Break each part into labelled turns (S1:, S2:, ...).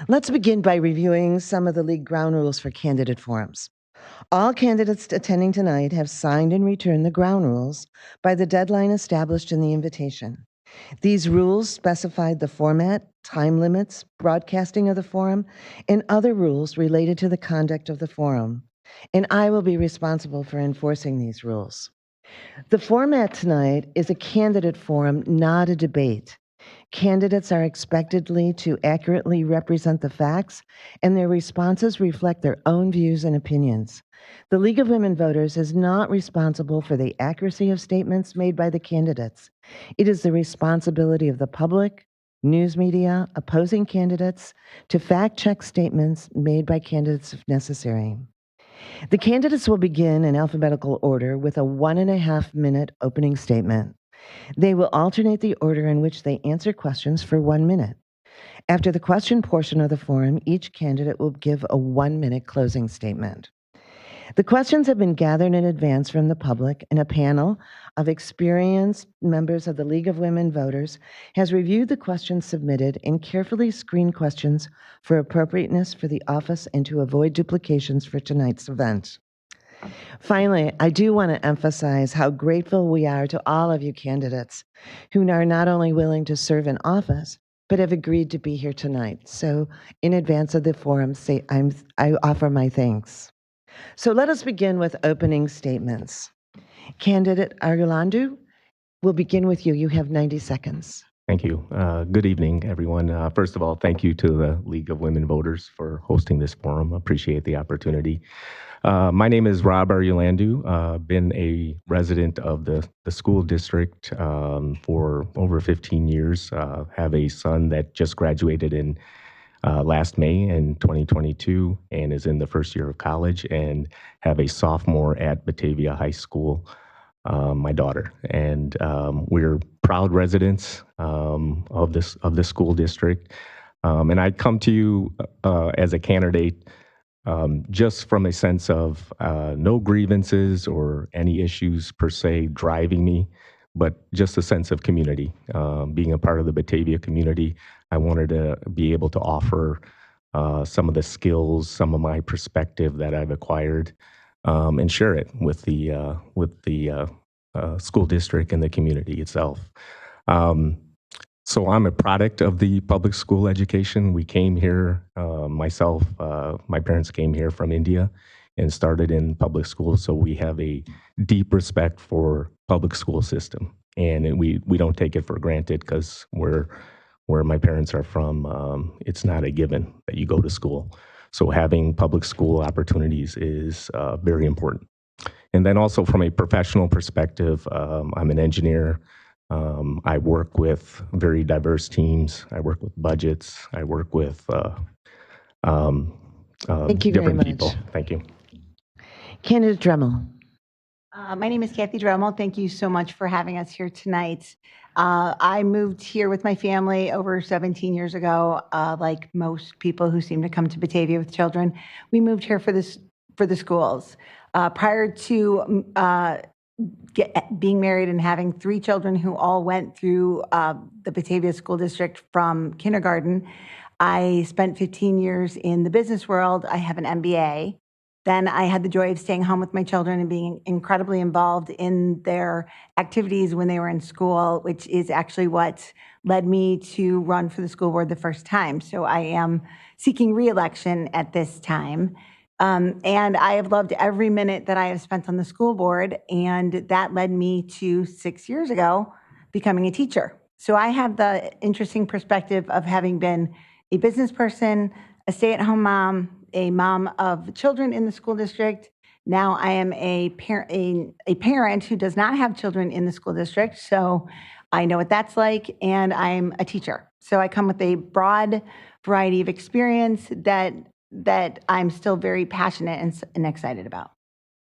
S1: Let's begin by reviewing some of the league ground rules for candidate forums. All candidates attending tonight have signed and returned the ground rules by the deadline established in the invitation. These rules specified the format, time limits, broadcasting of the forum, and other rules related to the conduct of the forum. And I will be responsible for enforcing these rules. The format tonight is a candidate forum, not a debate. Candidates are expectedly to accurately represent the facts, and their responses reflect their own views and opinions. The League of Women Voters is not responsible for the accuracy of statements made by the candidates. It is the responsibility of the public, news media, opposing candidates to fact-check statements made by candidates if necessary. The candidates will begin in alphabetical order with a 1.5-minute opening statement. They will alternate the order in which they answer questions for 1 minute. After the question portion of the forum, each candidate will give a 1-minute closing statement. The questions have been gathered in advance from the public, and a panel of experienced members of the League of Women Voters has reviewed the questions submitted and carefully screened questions for appropriateness for the office and to avoid duplications for tonight's event. Finally, I do want to emphasize how grateful we are to all of you candidates who are not only willing to serve in office, but have agreed to be here tonight. So in advance of the forum, I offer my thanks. So let us begin with opening statements. Candidate Argolando, we'll begin with you. You have 90 seconds.
S2: Thank you. Good evening, everyone. First of all, thank you to the League of Women Voters for hosting this forum. Appreciate the opportunity. My name is Rob Argolando. Been a resident of the school district for over 15 years. Have a son that just graduated in last May in 2022 and is in the first year of college, and have a sophomore at Batavia High School, my daughter. And we're proud residents of this school district. And I come to you as a candidate just from a sense of no grievances or any issues per se driving me, but just a sense of community. Being a part of the Batavia community, I wanted to be able to offer some of the skills, some of my perspective that I've acquired, and share it with the school district and the community itself. So I'm a product of the public school education. We came here, my parents came here from India and started in public school. So we have a deep respect for public school system. And we don't take it for granted because where my parents are from, it's not a given that you go to school. So having public school opportunities is very important. And then also from a professional perspective, I'm an engineer. I work with very diverse teams. I work with budgets. I work with
S1: Thank you
S2: different
S1: very much.
S2: people. Thank you.
S1: Candidate Dremel.
S3: My name is Kathy Dremel. Thank you so much for having us here tonight. I moved here with my family over 17 years ago. Like most people who seem to come to Batavia with children, we moved here for the schools. Prior to being married and having 3 children who all went through the Batavia School District from kindergarten, I spent 15 years in the business world. I have an MBA. Then I had the joy of staying home with my children and being incredibly involved in their activities when they were in school, which is actually what led me to run for the school board the first time. So I am seeking re-election at this time. And I have loved every minute that I have spent on the school board, and that led me to 6 years ago becoming a teacher. So I have the interesting perspective of having been a business person, a stay-at-home mom, a mom of children in the school district. Now I am a parent who does not have children in the school district, so I know what that's like, and I'm a teacher. So I come with a broad variety of experience that I'm still very passionate and excited about.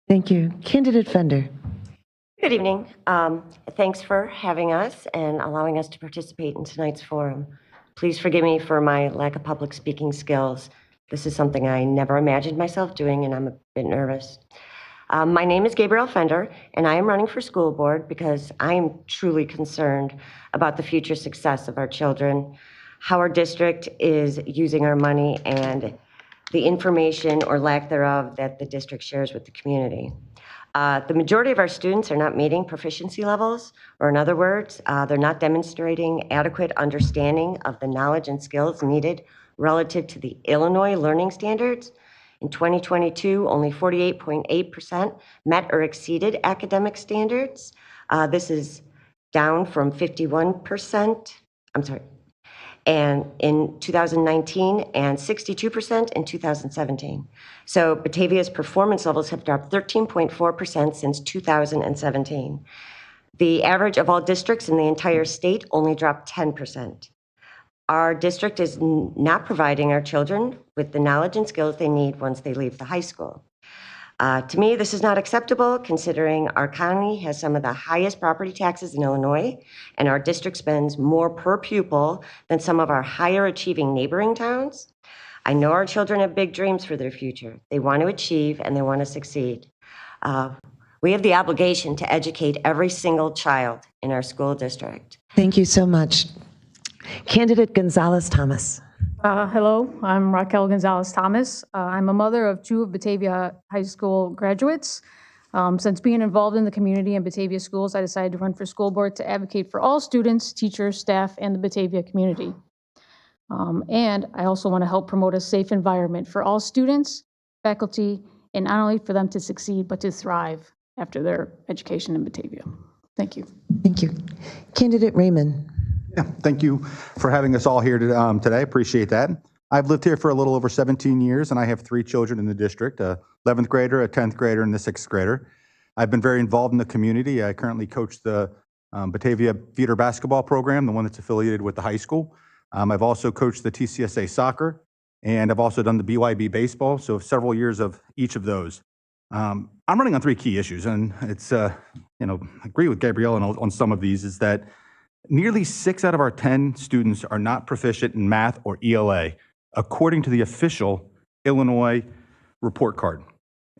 S1: Thank you. Candidate Fender.
S4: Good evening. Thanks for having us and allowing us to participate in tonight's forum. Please forgive me for my lack of public speaking skills. This is something I never imagined myself doing, and I'm a bit nervous. My name is Gabrielle Fender, and I am running for school board because I am truly concerned about the future success of our children. how our district is using our money and the information or lack thereof that the district shares with the community. The majority of our students are not meeting proficiency levels, or in other words, they're not demonstrating adequate understanding of the knowledge and skills needed relative to the Illinois learning standards. In 2022, only 48.8% met or exceeded academic standards. This is down from 51%, and in 2019 and 62% in 2017. So Batavia's performance levels have dropped 13.4% since 2017. The average of all districts in the entire state only dropped 10%. Our district is not providing our children with the knowledge and skills they need once they leave the high school. To me, this is not acceptable considering our county has some of the highest property taxes in Illinois, and our district spends more per pupil than some of our higher achieving neighboring towns. I know our children have big dreams for their future. They want to achieve and they want to succeed. We have the obligation to educate every single child in our school district.
S1: Thank you so much. Candidate Gonzalez-Thomas.
S5: Hello, I'm Raquel Gonzalez-Thomas. I'm a mother of 2 of Batavia High School graduates. Since being involved in the community and Batavia schools, I decided to run for school board to advocate for all students, teachers, staff, and the Batavia community. And I also want to help promote a safe environment for all students, faculty, and not only for them to succeed, but to thrive after their education in Batavia. Thank you.
S1: Thank you. Candidate Raymond.
S6: Yeah, thank you for having us all here today. Appreciate that. I've lived here for a little over 17 years, and I have 3 children in the district, a 11th grader, a 10th grader, and a 6th grader. I've been very involved in the community. I currently coach the Batavia Feeder Basketball Program, the one that's affiliated with the high school. I've also coached the TCSA Soccer, and I've also done the BYB Baseball, so several years of each of those. I'm running on 3 key issues, and it's, I agree with Gabrielle on some of these, is that nearly 6 out of our 10 students are not proficient in math or ELA, according to the official Illinois report card.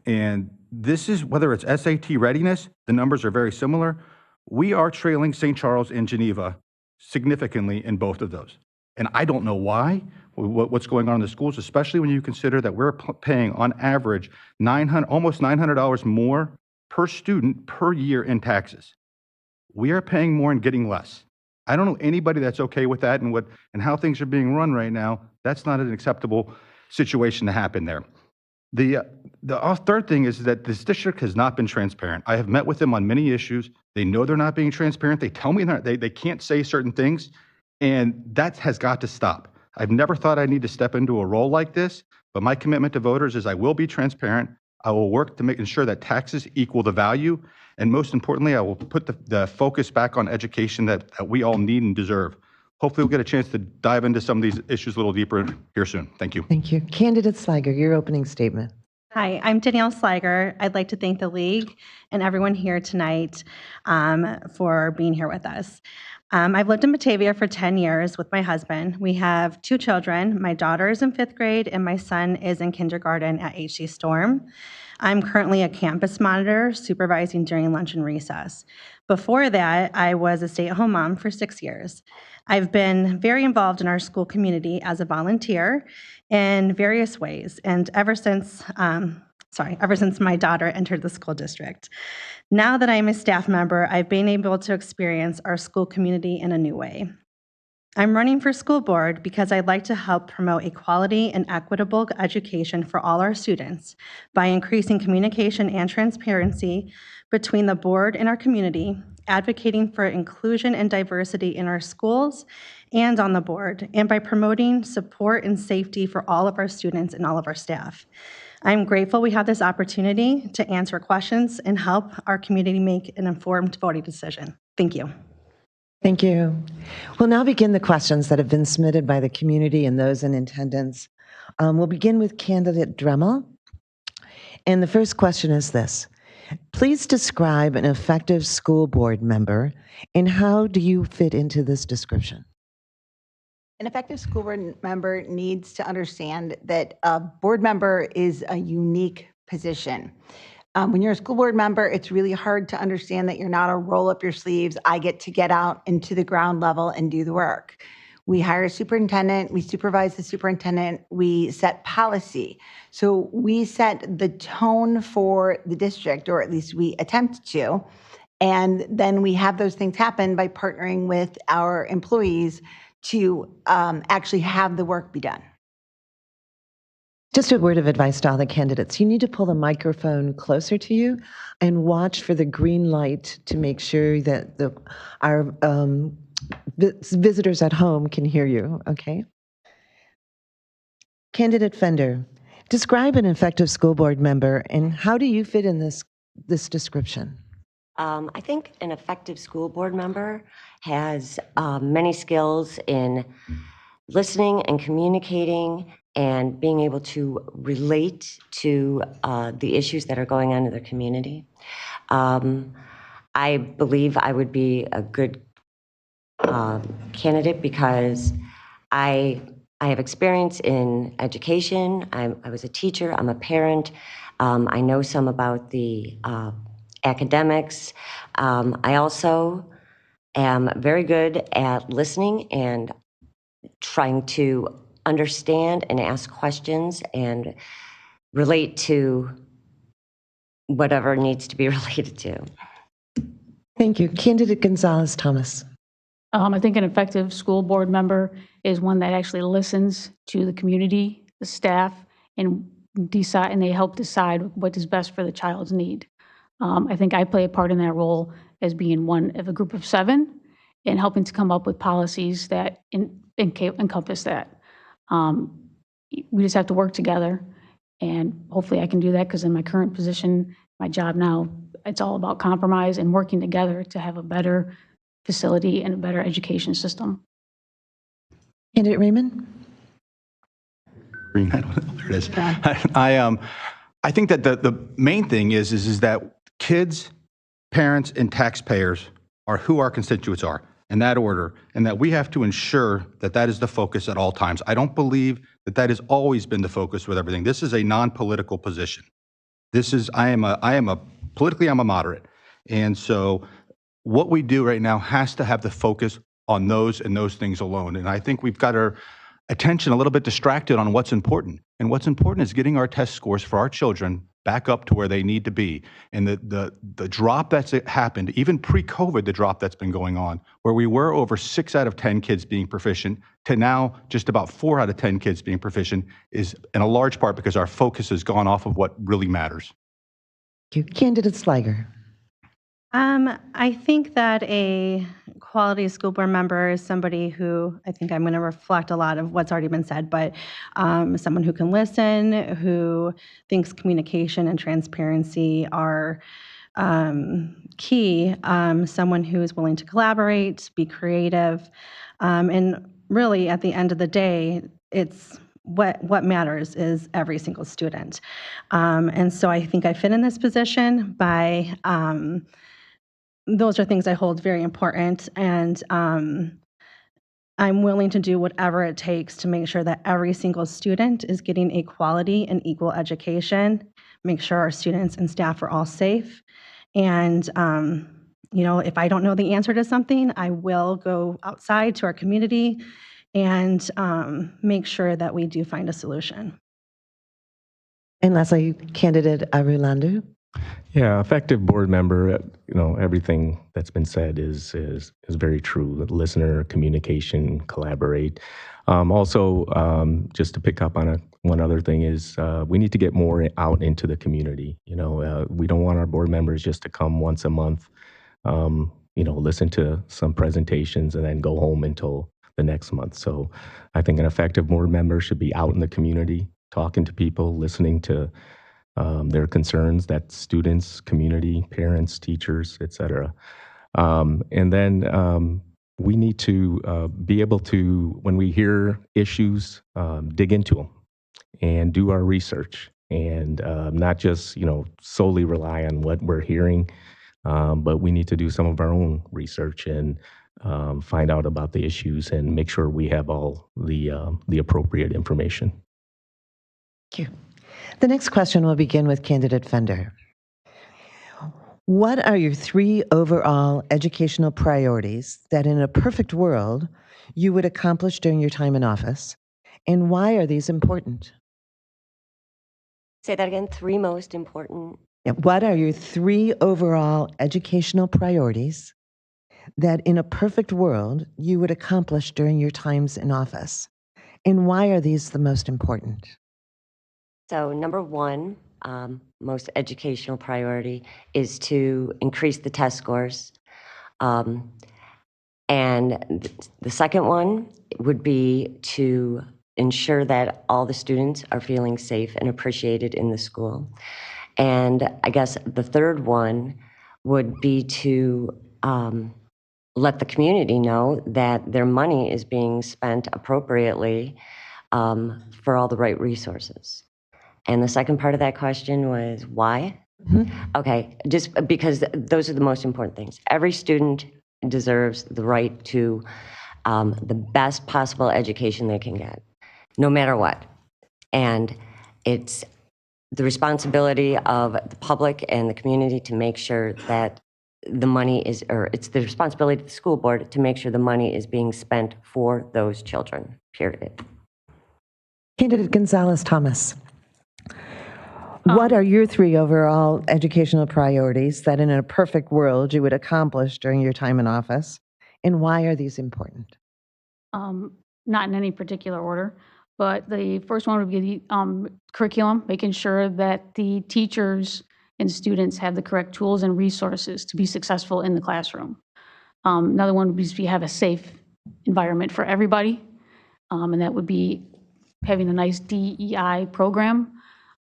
S6: And this is, whether it's SAT readiness, the numbers are very similar. We are trailing St. Charles and Geneva significantly in both of those. And I don't know why, what's going on in the schools, especially when you consider that we're paying on average almost $900 more per student per year in taxes. We are paying more and getting less. I don't know anybody that's okay with that, and how things are being run right now. That's not an acceptable situation to happen there. The third thing is that this district has not been transparent. I have met with them on many issues. They know they're not being transparent. They tell me they can't say certain things, and that has got to stop. I've never thought I need to step into a role like this, but my commitment to voters is I will be transparent. I will work to ensure that taxes equal the value. And most importantly, I will put the focus back on education that we all need and deserve. Hopefully we'll get a chance to dive into some of these issues a little deeper here soon. Thank you.
S1: Thank you. Candidate Sliger, your opening statement.
S7: Hi, I'm Danielle Sliger. I'd like to thank the League and everyone here tonight for being here with us. I've lived in Batavia for 10 years with my husband. We have 2 children. My daughter is in 5th grade and my son is in kindergarten at H.C. Storm. I'm currently a campus monitor supervising during lunch and recess. Before that, I was a stay-at-home mom for 6 years. I've been very involved in our school community as a volunteer in various ways, and ever since my daughter entered the school district. Now that I'm a staff member, I've been able to experience our school community in a new way. I'm running for school board because I'd like to help promote equality and equitable education for all our students by increasing communication and transparency between the board and our community, advocating for inclusion and diversity in our schools and on the board, and by promoting support and safety for all of our students and all of our staff. I'm grateful we have this opportunity to answer questions and help our community make an informed voting decision. Thank you.
S1: Thank you. We'll now begin the questions that have been submitted by the community and those in attendance. We'll begin with candidate Dremel. And the first question is this. Please describe an effective school board member and how do you fit into this description?
S3: An effective school board member needs to understand that a board member is a unique position. When you're a school board member, it's really hard to understand that you're not a roll up your sleeves, I get to get out into the ground level and do the work. We hire a superintendent, we supervise the superintendent, we set policy. So we set the tone for the district, or at least we attempt to. And then we have those things happen by partnering with our employees to actually have the work be done.
S1: Just a word of advice to all the candidates. You need to pull the microphone closer to you and watch for the green light to make sure that our visitors at home can hear you, okay? Candidate Fender, describe an effective school board member and how do you fit in this description?
S4: I think an effective school board member has many skills in listening and communicating and being able to relate to the issues that are going on in their community. I believe I would be a good candidate because I have experience in education. I was a teacher. I'm a parent. I know some about the academics. I also am very good at listening and trying to understand and ask questions and relate to whatever needs to be related to.
S1: Thank you. Candidate Gonzalez Thomas.
S5: I think an effective school board member is one that actually listens to the community, the staff, and they help decide what is best for the child's need. I think I play a part in that role as being one of a group of 7 and helping to come up with policies that encompass that. We just have to work together, and hopefully I can do that because in my current position, my job now, it's all about compromise and working together to have a better facility and a better education system.
S1: Candidate Raymond?
S6: Green, I don't know, there it is. I think that the main thing is that kids, parents, and taxpayers are who our constituents are, in that order, and that we have to ensure that that is the focus at all times. I don't believe that that has always been the focus with everything. This is a non-political position. I'm a moderate. And so what we do right now has to have the focus on those and those things alone. And I think we've got our attention a little bit distracted on what's important. And what's important is getting our test scores for our children back up to where they need to be. And the drop that's happened, even pre-COVID, the drop that's been going on, where we were over 6 out of 10 kids being proficient to now just about 4 out of 10 kids being proficient, is in a large part because our focus has gone off of what really matters.
S1: Thank you. Candidate Sliger.
S7: I think that a quality school board member is somebody who, I think I'm going to reflect a lot of what's already been said, but someone who can listen, who thinks communication and transparency are key, someone who is willing to collaborate, be creative, and really at the end of the day, it's what matters is every single student. And so I think I fit in this position by those are things I hold very important, and I'm willing to do whatever it takes to make sure that every single student is getting a quality and equal education, make sure our students and staff are all safe. And, if I don't know the answer to something, I will go outside to our community and make sure that we do find a solution.
S1: And lastly, Candidate Arulandu.
S2: Yeah, effective board member, everything that's been said is very true. Listener, communication, collaborate. Also, just to pick up on one other thing is we need to get more out into the community. We don't want our board members just to come once a month, listen to some presentations and then go home until the next month. So I think an effective board member should be out in the community, talking to people, listening to their concerns, that's students, community, parents, teachers, et cetera. And then we need to be able to, when we hear issues, dig into them and do our research and not just, solely rely on what we're hearing, but we need to do some of our own research and find out about the issues and make sure we have all the appropriate information.
S1: Thank you. The next question will begin with Candidate Fender. What are your 3 overall educational priorities that in a perfect world you would accomplish during your time in office? And why are these important?
S4: Say that again. 3 most important.
S1: Yeah, what are your 3 overall educational priorities that in a perfect world you would accomplish during your times in office? And why are these the most important?
S4: So, number one, most educational priority is to increase the test scores. Um, and the second one would be to ensure that all the students are feeling safe and appreciated in the school. And I guess the third one would be to let the community know that their money is being spent appropriately for all the right resources. And the second part of that question was why? Okay, just because those are the most important things. Every student deserves the right to the best possible education they can get, no matter what. And it's the responsibility of the public and the community to make sure that the money is, or it's the responsibility of the school board to make sure the money is being spent for those children, period.
S1: Candidate Gonzalez Thomas. What are your 3 overall educational priorities that in a perfect world you would accomplish during your time in office? And why are these important?
S5: Not in any particular order, but the first one would be the curriculum, making sure that the teachers and students have the correct tools and resources to be successful in the classroom. Another one would be to have a safe environment for everybody, and that would be having a nice DEI program.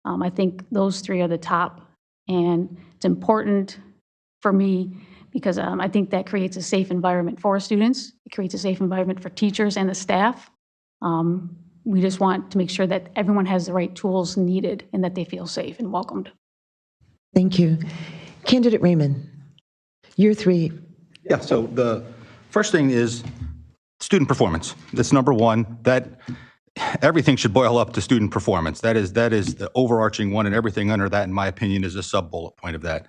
S5: I think those 3 are the top, and it's important for me because I think that creates a safe environment for students. It creates a safe environment for teachers and the staff. We just want to make sure that everyone has the right tools needed and that they feel safe and welcomed.
S1: Thank you. Candidate Raymond, your 3.
S6: Yeah, so the first thing is student performance. That's number one. That everything should boil up to student performance. That is the overarching one, and everything under that, in my opinion, is a sub-bullet point of that.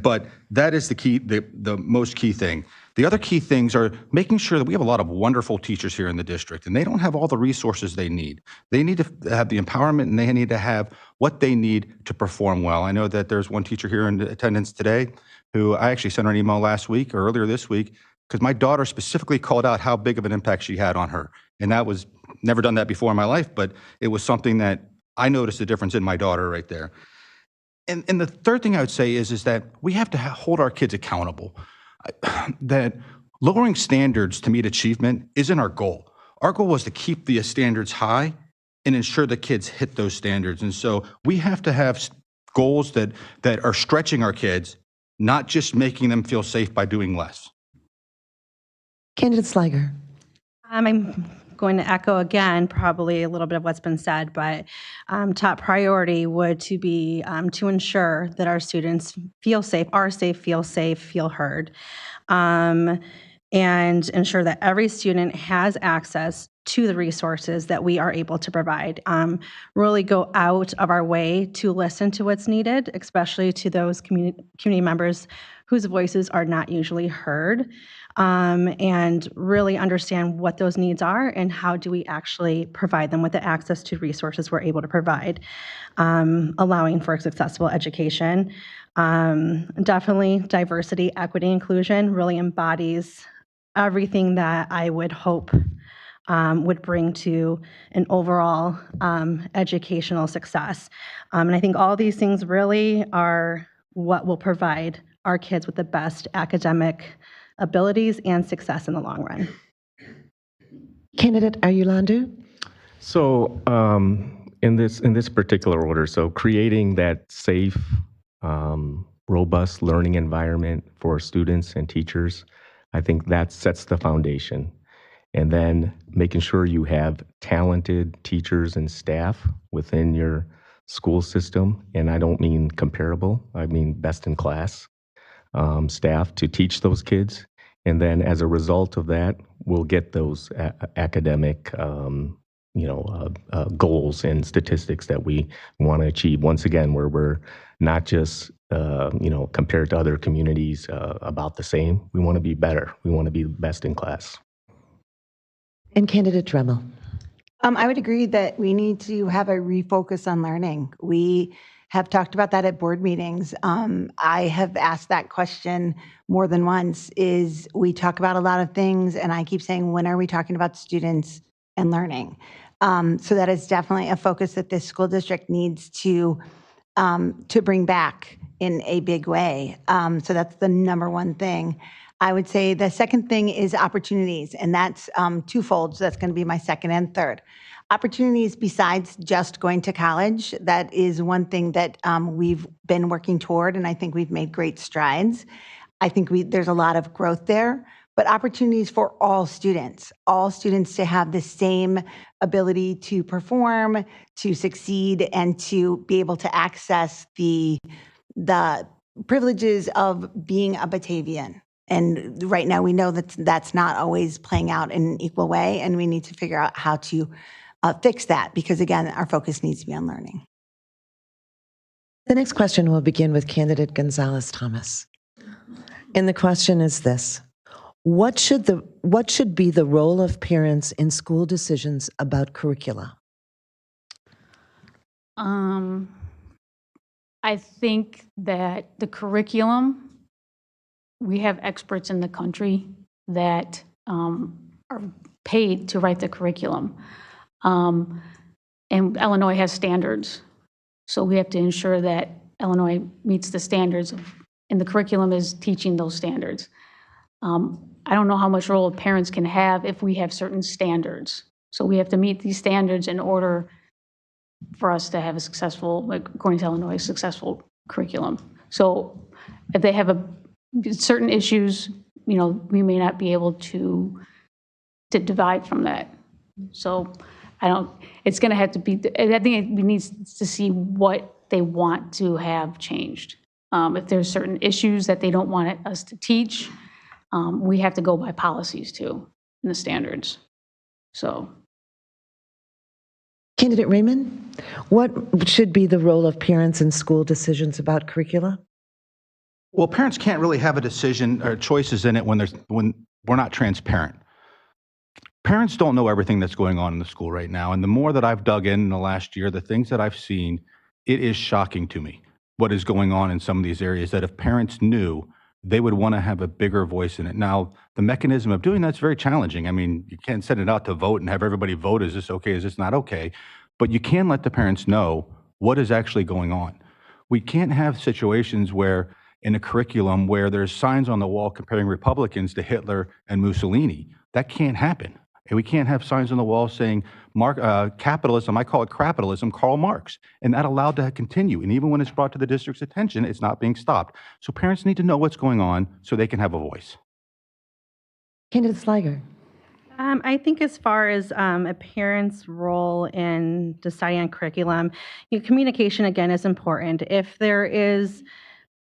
S6: But that is the key, the most key thing. The other key things are making sure that we have a lot of wonderful teachers here in the district, and they don't have all the resources they need. They need to have the empowerment, and they need to have what they need to perform well. I know that there's one teacher here in attendance today who I actually sent her an email last week or earlier this week because my daughter specifically called out how big of an impact she had on her. And that was never done that before in my life, but it was something that I noticed a difference in my daughter right there. And the third thing I would say is that we have to hold our kids accountable. That lowering standards to meet achievement isn't our goal. Our goal is to keep the standards high and ensure the kids hit those standards. And so we have to have goals that are stretching our kids, not just making them feel safe by doing less.
S1: Candidate Sliger.
S7: I'm going to echo again probably a little bit of what's been said, but top priority would to be to ensure that our students feel safe, are safe, feel heard, and ensure that every student has access to the resources that we are able to provide. Really go out of our way to listen to what's needed, especially to those community members whose voices are not usually heard, and really understand what those needs are and how do we actually provide them with the access to resources we're able to provide, allowing for successful education. Definitely diversity, equity, inclusion really embodies everything that I would hope would bring to an overall educational success. And I think all these things really are what will provide our kids with the best academic abilities and success in the long run.
S1: Candidate Ayulandu.
S2: So in this particular order, so creating that safe, robust learning environment for students and teachers, I think that sets the foundation. And then making sure you have talented teachers and staff within your school system. And I don't mean comparable, I mean best in class staff to teach those kids. And then as a result of that, we'll get those academic goals and statistics that we want to achieve. Once again, where we're not just compared to other communities about the same. We want to be better. We want to be best in class.
S1: And Candidate Dremel.
S3: I would agree that we need to have a refocus on learning. We have talked about that at board meetings. I have asked that question more than once. Is we talk about a lot of things, and I keep saying, when are we talking about students and learning? So that is definitely a focus that this school district needs to bring back in a big way. So that's the number one thing. I would say the second thing is opportunities, and that's twofold. So that's going to be my second and third. Opportunities besides just going to college, that is one thing that we've been working toward, and I think we've made great strides. I think there's a lot of growth there, but opportunities for all students to have the same ability to perform, to succeed, and to be able to access the privileges of being a Batavian. And right now we know that that's not always playing out in an equal way, and we need to figure out how to fix that, because again, our focus needs to be on learning.
S1: The next question will begin with candidate Gonzalez-Thomas. And the question is this: what should be the role of parents in school decisions about curricula?
S5: I think that the curriculum, we have experts in the country that are paid to write the curriculum. And Illinois has standards. So we have to ensure that Illinois meets the standards and the curriculum is teaching those standards. I don't know how much role parents can have if we have certain standards. So we have to meet these standards in order for us to have a successful, according to Illinois, successful curriculum. So if they have certain issues, we may not be able to divide from that. So it's going to have to be, I think we need to see what they want to have changed. If there's certain issues that they don't want us to teach, we have to go by policies too, and the standards. So.
S1: Candidate Raymond, what should be the role of parents in school decisions about curricula?
S6: Well, parents can't really have a decision or choices in it when we're not transparent. Parents don't know everything that's going on in the school right now, and the more that I've dug in the last year, the things that I've seen, it is shocking to me what is going on in some of these areas that if parents knew, they would want to have a bigger voice in it. Now, the mechanism of doing that's very challenging. I mean, you can't send it out to vote and have everybody vote, is this okay, is this not okay? But you can let the parents know what is actually going on. We can't have situations where in a curriculum where there's signs on the wall comparing Republicans to Hitler and Mussolini. That can't happen. And we can't have signs on the wall saying capitalism, I call it crapitalism, Karl Marx, and that allowed to continue. And even when it's brought to the district's attention, it's not being stopped. So parents need to know what's going on so they can have a voice.
S1: Candidate Sliger.
S7: I think as far as a parent's role in deciding on curriculum, communication again is important. If there is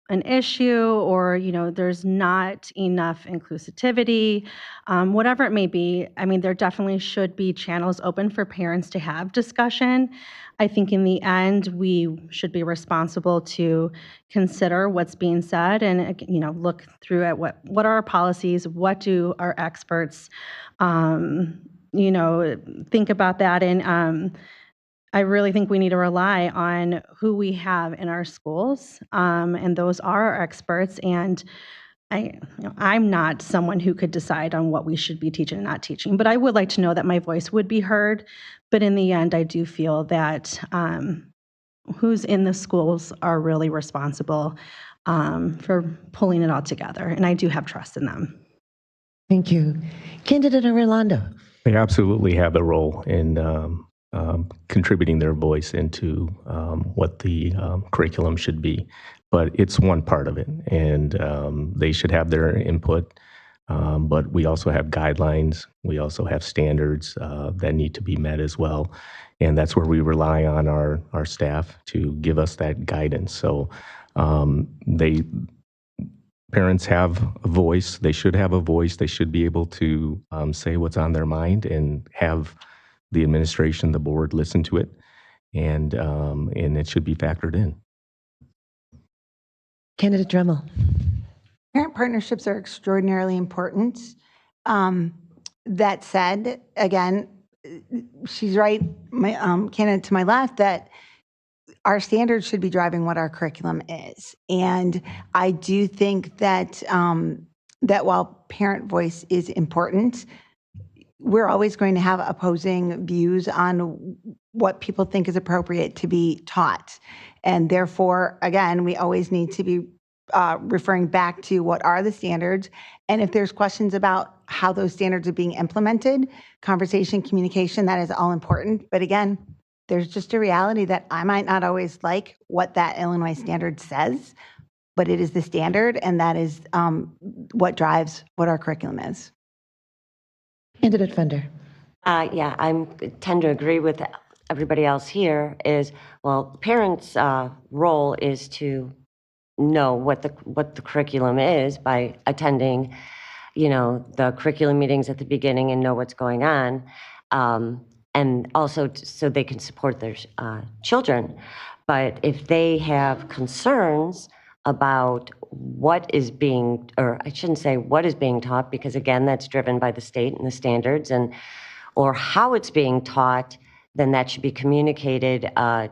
S7: an issue or there's not enough inclusivity, whatever it may be, I mean, there definitely should be channels open for parents to have discussion. I think in the end, we should be responsible to consider what's being said and look through at what are our policies, what do our experts think about that. And I really think we need to rely on who we have in our schools, and those are our experts. And I'm not someone who could decide on what we should be teaching and not teaching, but I would like to know that my voice would be heard. But in the end, I do feel that who's in the schools are really responsible for pulling it all together, and I do have trust in them.
S1: Thank you. Candidate Orlando.
S2: They absolutely have a role in contributing their voice into what the curriculum should be. But it's one part of it, and they should have their input. But we also have guidelines. We also have standards that need to be met as well. And that's where we rely on our staff to give us that guidance. So parents have a voice. They should have a voice. They should be able to say what's on their mind and have the administration, the board listen to it, and it should be factored in.
S1: Candidate Dremel.
S3: Parent partnerships are extraordinarily important. That said, again, she's right, my candidate to my left, that our standards should be driving what our curriculum is. And I do think that that while parent voice is important, we're always going to have opposing views on what people think is appropriate to be taught. And therefore, again, we always need to be referring back to what are the standards. And if there's questions about how those standards are being implemented, conversation, communication, that is all important. But again, there's just a reality that I might not always like what that Illinois standard says, but it is the standard, and that is what drives what our curriculum is.
S1: Candidate Fender.
S4: Yeah, I tend to agree with everybody else here. Is, well, parents' role is to know what the curriculum is by attending, the curriculum meetings at the beginning and know what's going on, and also so they can support their children. But if they have concerns about what is being, or I shouldn't say what is being taught, because again, that's driven by the state and the standards, or how it's being taught, then that should be communicated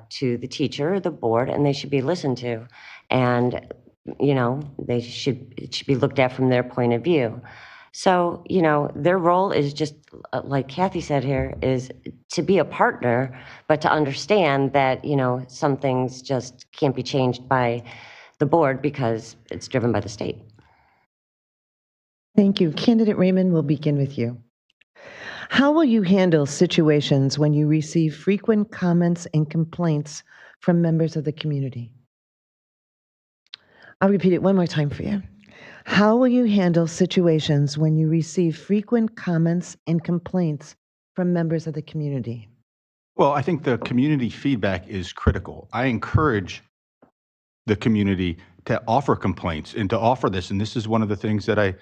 S4: to the teacher or the board, and they should be listened to. And, it should be looked at from their point of view. So, their role is just, like Kathy said here, is to be a partner, but to understand that, some things just can't be changed by the board because it's driven by the state.
S1: Thank you. Candidate Raymond, we'll begin with you. How will you handle situations when you receive frequent comments and complaints from members of the community? I'll repeat it one more time for you. How will you handle situations when you receive frequent comments and complaints from members of the community?
S6: Well, I think the community feedback is critical. I encourage the community to offer complaints and to offer this. And this is one of the things that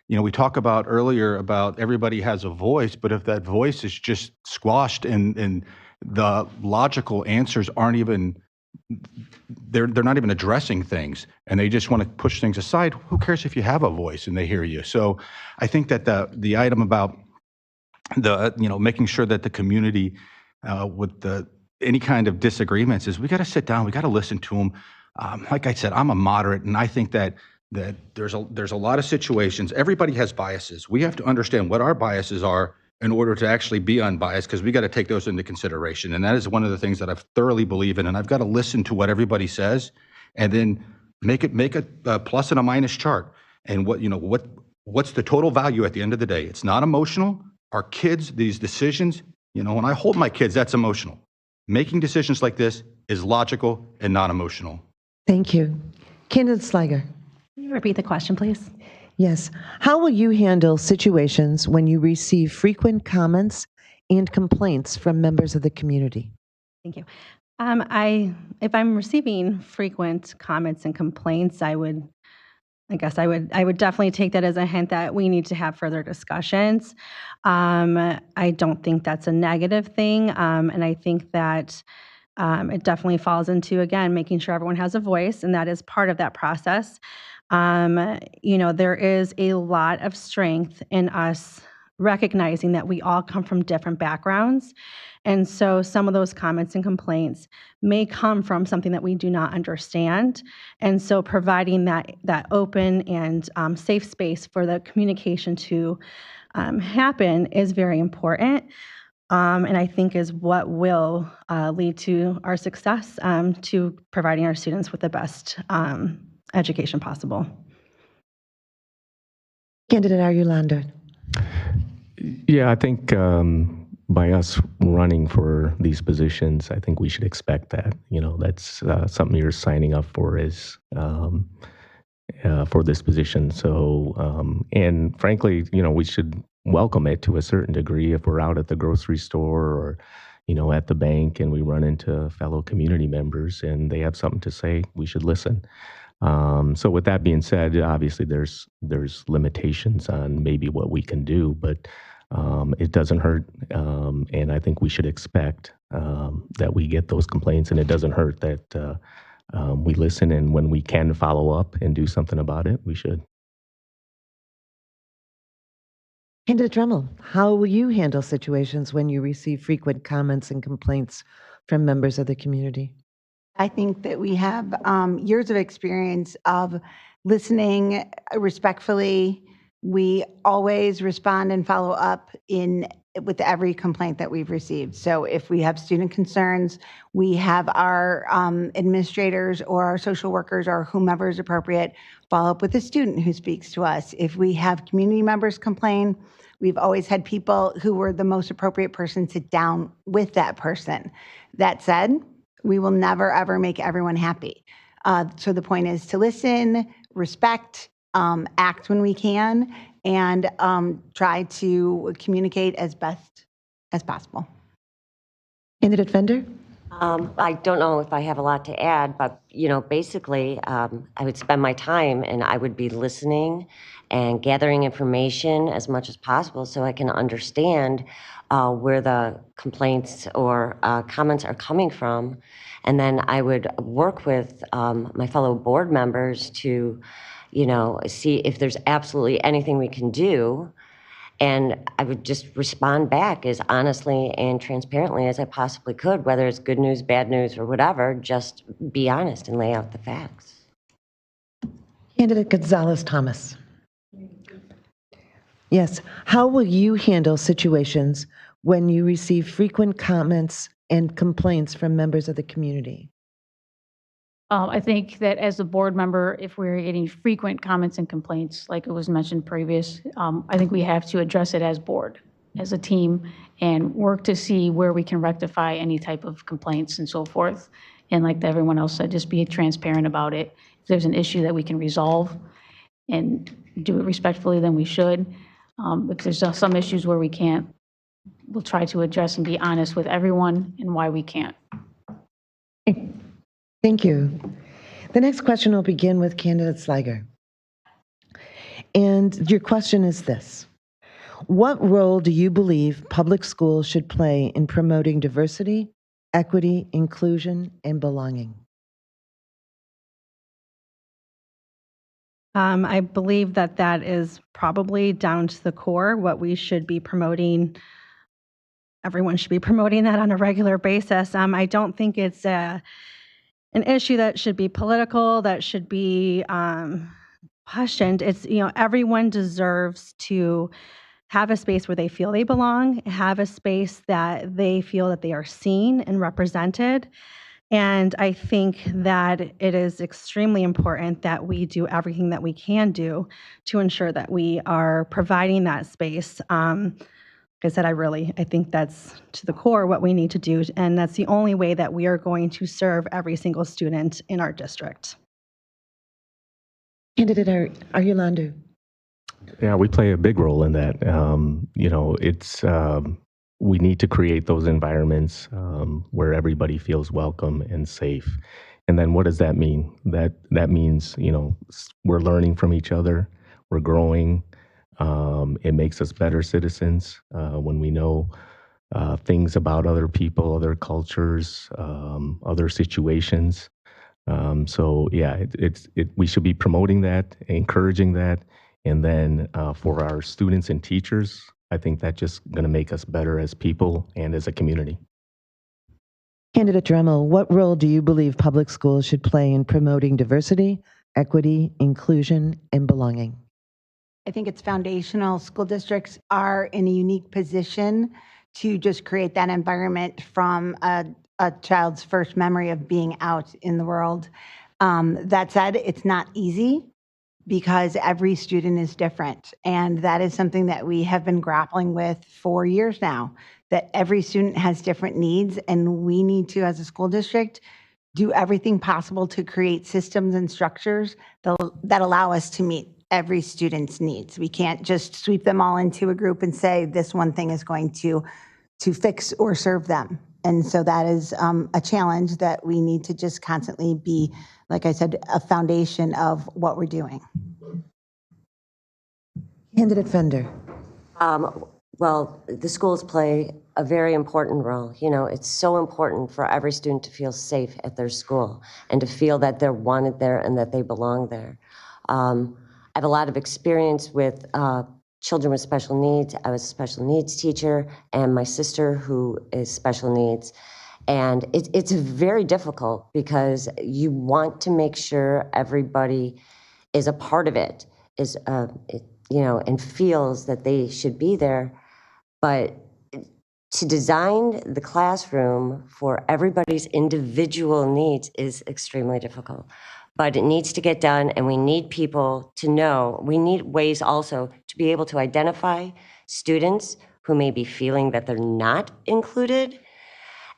S6: we talk about earlier about everybody has a voice, but if that voice is just squashed and the logical answers aren't even, they're not even addressing things, and they just want to push things aside, who cares if you have a voice and they hear you? So I think that the item about making sure that the community with any kind of disagreements is we got to sit down, we got to listen to them. Like I said, I'm a moderate, and I think that there's a lot of situations. Everybody has biases. We have to understand what our biases are in order to actually be unbiased, because we got to take those into consideration. And that is one of the things that I thoroughly believe in. And I've got to listen to what everybody says, and then make a plus and a minus chart. And what's the total value at the end of the day? It's not emotional. Our kids, these decisions, when I hold my kids, that's emotional. Making decisions like this is logical and not emotional.
S1: Thank you. Candidate Sliger.
S7: Can you repeat the question, please?
S1: Yes. How will you handle situations when you receive frequent comments and complaints from members of the community?
S7: Thank you. If I'm receiving frequent comments and complaints, I would definitely take that as a hint that we need to have further discussions. I don't think that's a negative thing, and I think that it definitely falls into, again, making sure everyone has a voice, and that is part of that process. There is a lot of strength in us recognizing that we all come from different backgrounds. And so some of those comments and complaints may come from something that we do not understand. And so providing that open and safe space for the communication to happen is very important. And I think is what will lead to our success to providing our students with the best education possible.
S1: Candidate Arulander.
S2: Yeah, I think by us running for these positions, I think we should expect that. That's something you're signing up for is for this position. So, and frankly, we should welcome it to a certain degree. If we're out at the grocery store or, at the bank and we run into fellow community members and they have something to say, we should listen. So with that being said, obviously there's limitations on maybe what we can do, but It doesn't hurt, and I think we should expect that we get those complaints, and it doesn't hurt that we listen, and when we can follow up and do something about it, we should.
S1: Candidate Dremel, how will you handle situations when you receive frequent comments and complaints from members of the community?
S3: I think that we have years of experience of listening respectfully. We always respond and follow up with every complaint that we've received. So if we have student concerns, we have our administrators or our social workers or whomever is appropriate follow up with the student who speaks to us. If we have community members complain, we've always had people who were the most appropriate person sit down with that person. That said, we will never, ever make everyone happy. So the point is to listen, respect, act when we can, and try to communicate as best as possible.
S1: Candidate Fender?
S4: I don't know if I have a lot to add, but basically, I would spend my time and I would be listening and gathering information as much as possible so I can understand where the complaints or comments are coming from. And then I would work with my fellow board members to, see if there's absolutely anything we can do. And I would just respond back as honestly and transparently as I possibly could, whether it's good news, bad news, or whatever, just be honest and lay out the facts.
S1: Candidate Gonzalez-Thomas. Yes. How will you handle situations when you receive frequent comments and complaints from members of the community?
S5: I think that as a board member, if we're getting frequent comments and complaints, like it was mentioned previous, I think we have to address it as board, as a team, and work to see where we can rectify any type of complaints and so forth. And like everyone else said, just be transparent about it. If there's an issue that we can resolve and do it respectfully, then we should. If there's some issues where we can't, we'll try to address and be honest with everyone and why we can't.
S1: Thank you. The next question will begin with candidate Sliger. And your question is this: what role do you believe public schools should play in promoting diversity, equity, inclusion, and belonging?
S7: I believe that is probably down to the core, what we should be promoting. Everyone should be promoting that on a regular basis. I don't think it's an issue that should be political, that should be questioned. It's, everyone deserves to have a space where they feel they belong, have a space that they feel that they are seen and represented. And I think that it is extremely important that we do everything that we can do to ensure that we are providing that space. Like I said, I think that's to the core what we need to do, and that's the only way that we are going to serve every single student in our district.
S1: Candidate Arulando.
S2: Yeah, we play a big role in that. It's we need to create those environments where everybody feels welcome and safe. And then what does that mean? That means, we're learning from each other, we're growing. It makes us better citizens when we know things about other people, other cultures, other situations. So yeah, we should be promoting that, encouraging that, and then for our students and teachers, I think that's just going to make us better as people and as a community.
S1: Candidate Dremel, what role do you believe public schools should play in promoting diversity, equity, inclusion, and belonging?
S3: I think it's foundational. School districts are in a unique position to just create that environment from a child's first memory of being out in the world. That said, it's not easy because every student is different. And that is something that we have been grappling with for years now, that every student has different needs, and we need to, as a school district, do everything possible to create systems and structures that allow us to meet every student's needs. We can't just sweep them all into a group and say this one thing is going to fix or serve them. And so that is a challenge that we need to just constantly be, like I said, a foundation of what we're doing.
S1: Candidate Fender.
S4: Well, the schools play a very important role. You know, it's so important for every student to feel safe at their school and to feel that they're wanted there and that they belong there. I have a lot of experience with children with special needs. I was a special needs teacher, and my sister, who is special needs. And it's very difficult because you want to make sure everybody is a part of it, and feels that they should be there. But to design the classroom for everybody's individual needs is extremely difficult. But it needs to get done, and we need people to know. We need ways also to be able to identify students who may be feeling that they're not included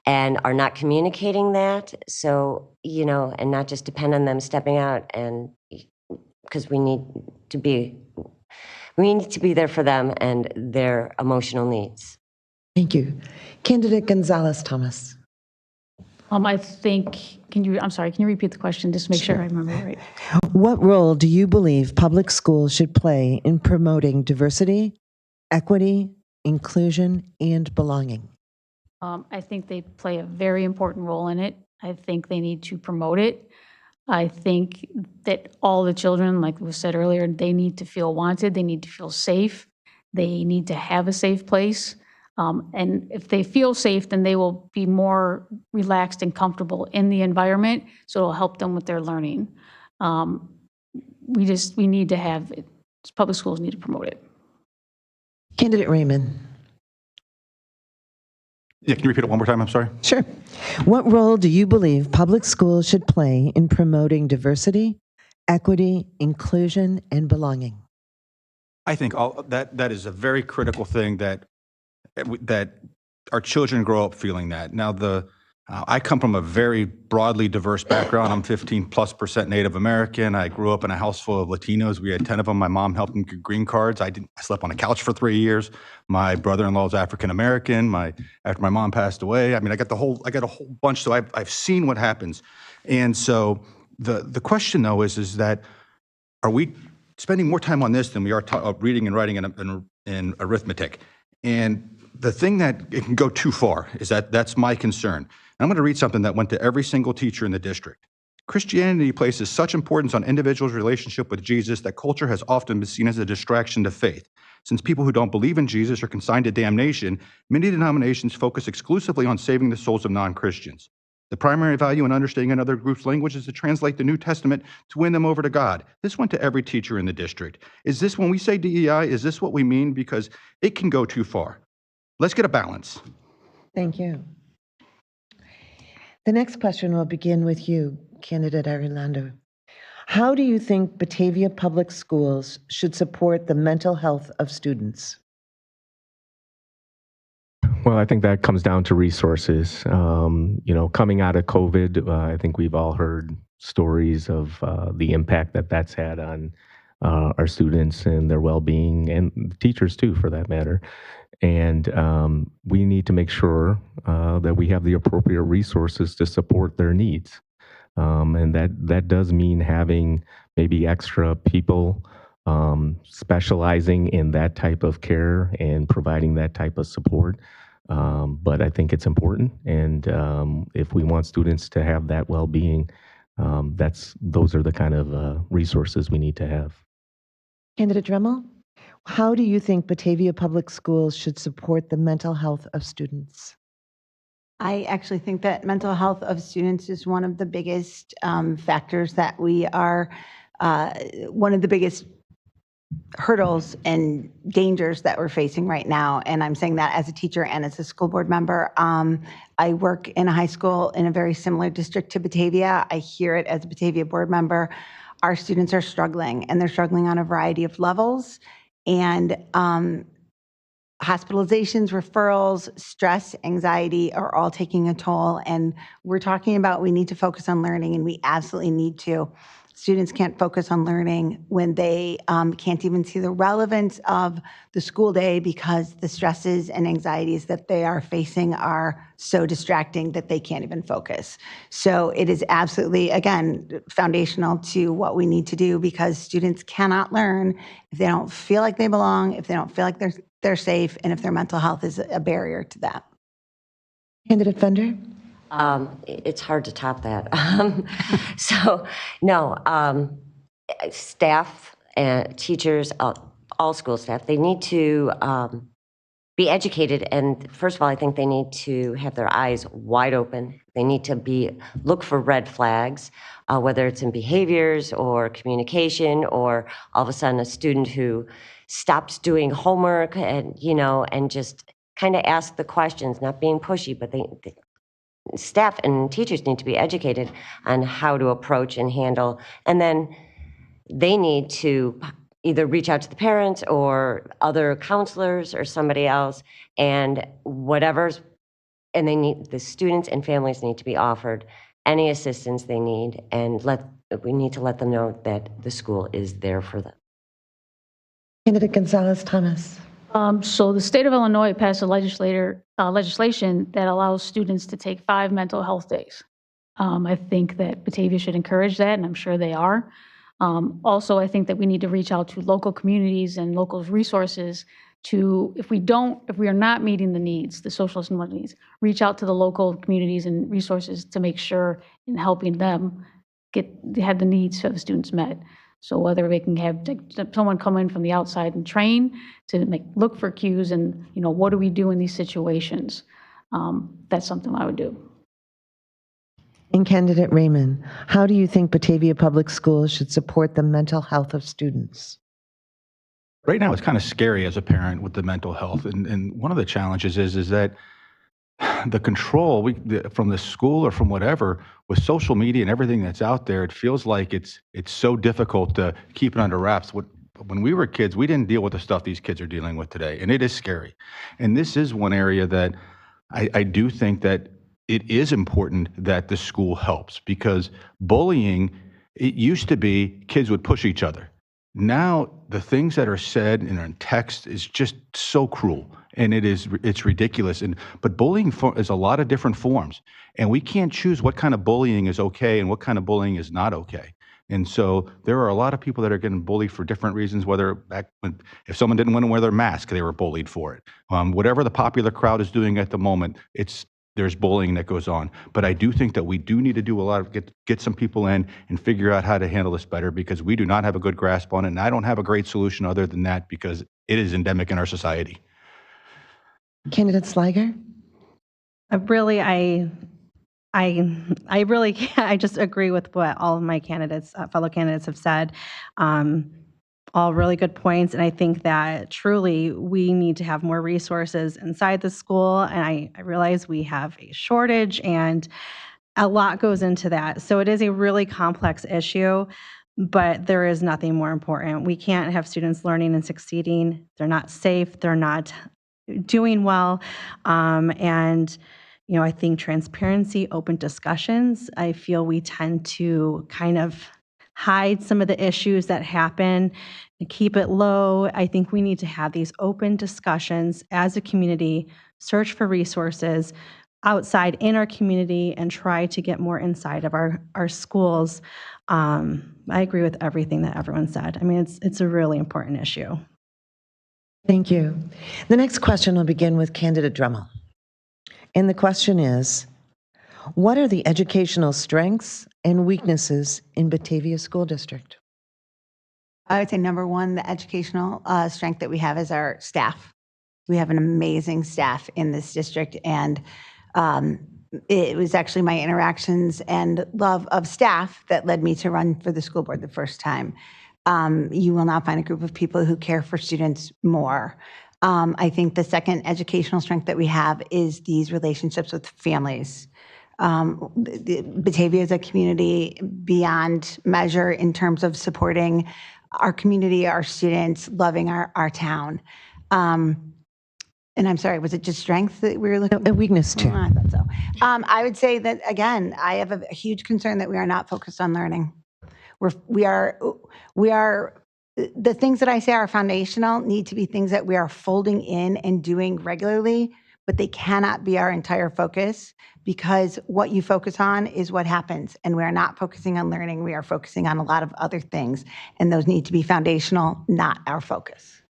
S4: and are not communicating that. So, and not just depend on them stepping out, and because we need to be there for them and their emotional needs.
S1: Thank you. Candidate Gonzalez Thomas.
S5: I think, I'm sorry, can you repeat the question just to make sure I remember it right?
S1: What role do you believe public schools should play in promoting diversity, equity, inclusion, and belonging?
S5: I think they play a very important role in it. I think they need to promote it. I think that all the children, like was said earlier, they need to feel wanted, they need to feel safe, they need to have a safe place. And if they feel safe, then they will be more relaxed and comfortable in the environment, so it'll help them with their learning. We need to have it. Public schools need to promote it.
S1: Candidate Raymond.
S6: Yeah, can you repeat it one more time? I'm sorry.
S1: Sure. What role do you believe public schools should play in promoting diversity, equity, inclusion, and belonging?
S6: I think that is a very critical thing that our children grow up feeling that. Now, I come from a very broadly diverse background. I'm 15+% Native American. I grew up in a house full of Latinos. We had 10 of them. My mom helped them get green cards. I slept on a couch for 3 years. My brother-in-law is African American. After my mom passed away, I got a whole bunch. So I've seen what happens. And so the question though is that, are we spending more time on this than we are reading and writing and arithmetic? And the thing that it can go too far is that's my concern. I'm going to read something that went to every single teacher in the district. Christianity places such importance on individuals' relationship with Jesus that culture has often been seen as a distraction to faith. Since people who don't believe in Jesus are consigned to damnation, many denominations focus exclusively on saving the souls of non-Christians. The primary value in understanding another group's language is to translate the New Testament to win them over to God. This went to every teacher in the district. Is this, when we say DEI, is this what we mean? Because it can go too far. Let's get a balance.
S1: Thank you. The next question will begin with you, Candidate Arredondo. How do you think Batavia Public Schools should support the mental health of students?
S2: Well, I think that comes down to resources. Coming out of COVID, I think we've all heard stories of the impact that's had on our students and their well-being, and teachers too, for that matter. And we need to make sure that we have the appropriate resources to support their needs. And that does mean having maybe extra people specializing in that type of care and providing that type of support. But I think it's important. And if we want students to have that well-being, those are the kind of resources we need to have.
S1: Candidate Dremel, how do you think Batavia Public Schools should support the mental health of students?
S3: I actually think that mental health of students is one of the biggest factors that we are, one of the biggest hurdles and dangers that we're facing right now. And I'm saying that as a teacher and as a school board member. I work in a high school in a very similar district to Batavia. I hear it as a Batavia board member. Our students are struggling, and they're struggling on a variety of levels. And hospitalizations, referrals, stress, anxiety are all taking a toll. And we're talking about we need to focus on learning, and we absolutely need to. Students can't focus on learning when they can't even see the relevance of the school day because the stresses and anxieties that they are facing are so distracting that they can't even focus. So it is absolutely, again, foundational to what we need to do because students cannot learn if they don't feel like they belong, if they don't feel like they're safe, and if their mental health is a barrier to that.
S1: Candidate Fender?
S4: It's hard to top that. So, no, staff and teachers, all school staff, they need to be educated. And first of all, I think they need to have their eyes wide open. They need to look for red flags, whether it's in behaviors or communication, or all of a sudden a student who stops doing homework and, and just kind of ask the questions, not being pushy, but staff and teachers need to be educated on how to approach and handle. And then they need to either reach out to the parents or other counselors or somebody else, and the students and families need to be offered any assistance they need, and we need to let them know that the school is there for them.
S1: Candidate Gonzalez-Thomas?
S5: So the state of Illinois passed a legislation that allows students to take 5 mental health days. I think that Batavia should encourage that, and I'm sure they are. Also, I think that we need to reach out to local communities and local resources to, if we are not meeting the needs, the social and emotional needs, reach out to the local communities and resources to make sure in helping them have the needs of the students met. So whether we can have someone come in from the outside and train to look for cues and, what do we do in these situations? That's something I would do.
S1: And Candidate Raymond, how do you think Batavia Public Schools should support the mental health of students?
S6: Right now, it's kind of scary as a parent with the mental health. And one of the challenges is that the control from the school or from whatever, with social media and everything that's out there, it feels like it's so difficult to keep it under wraps. When we were kids, we didn't deal with the stuff these kids are dealing with today, and it is scary. And this is one area that I do think that it is important that the school helps, because bullying, it used to be kids would push each other. Now, the things that are said in text is just so cruel, and it's ridiculous. But bullying is a lot of different forms, and we can't choose what kind of bullying is okay and what kind of bullying is not okay. And so there are a lot of people that are getting bullied for different reasons, if someone didn't want to wear their mask, they were bullied for it. Whatever the popular crowd is doing at the moment, there's bullying that goes on. But I do think that we do need to do a lot of get some people in and figure out how to handle this better, because we do not have a good grasp on it. And I don't have a great solution other than that, because it is endemic in our society.
S1: Candidate Sliger?
S7: I just agree with what all of my fellow candidates have said. All really good points. And I think that truly we need to have more resources inside the school. And I realize we have a shortage and a lot goes into that. So it is a really complex issue, but there is nothing more important. We can't have students learning and succeeding. They're not safe. They're not doing well. I think transparency, open discussions, I feel we tend to kind of hide some of the issues that happen and keep it low. I think we need to have these open discussions as a community, search for resources outside in our community, and try to get more inside of our schools. I agree with everything that everyone said. I mean, it's a really important issue.
S1: Thank you. The next question will begin with Candidate Drummel. And the question is, what are the educational strengths and weaknesses in Batavia School District?
S3: I would say number one, the educational strength that we have is our staff. We have an amazing staff in this district, and it was actually my interactions and love of staff that led me to run for the school board the first time. You will not find a group of people who care for students more. I think the second educational strength that we have is these relationships with families. Batavia is a community beyond measure in terms of supporting our community, our students, loving our town. And I'm sorry, was it just strength that we were looking
S1: A weakness too.
S3: Oh, I thought so. I would say that, again, I have a huge concern that we are not focused on learning. We are the things that I say are foundational need to be things that we are folding in and doing regularly, but they cannot be our entire focus, because what you focus on is what happens. And we are not focusing on learning. We are focusing on a lot of other things, and those need to be foundational, not our focus.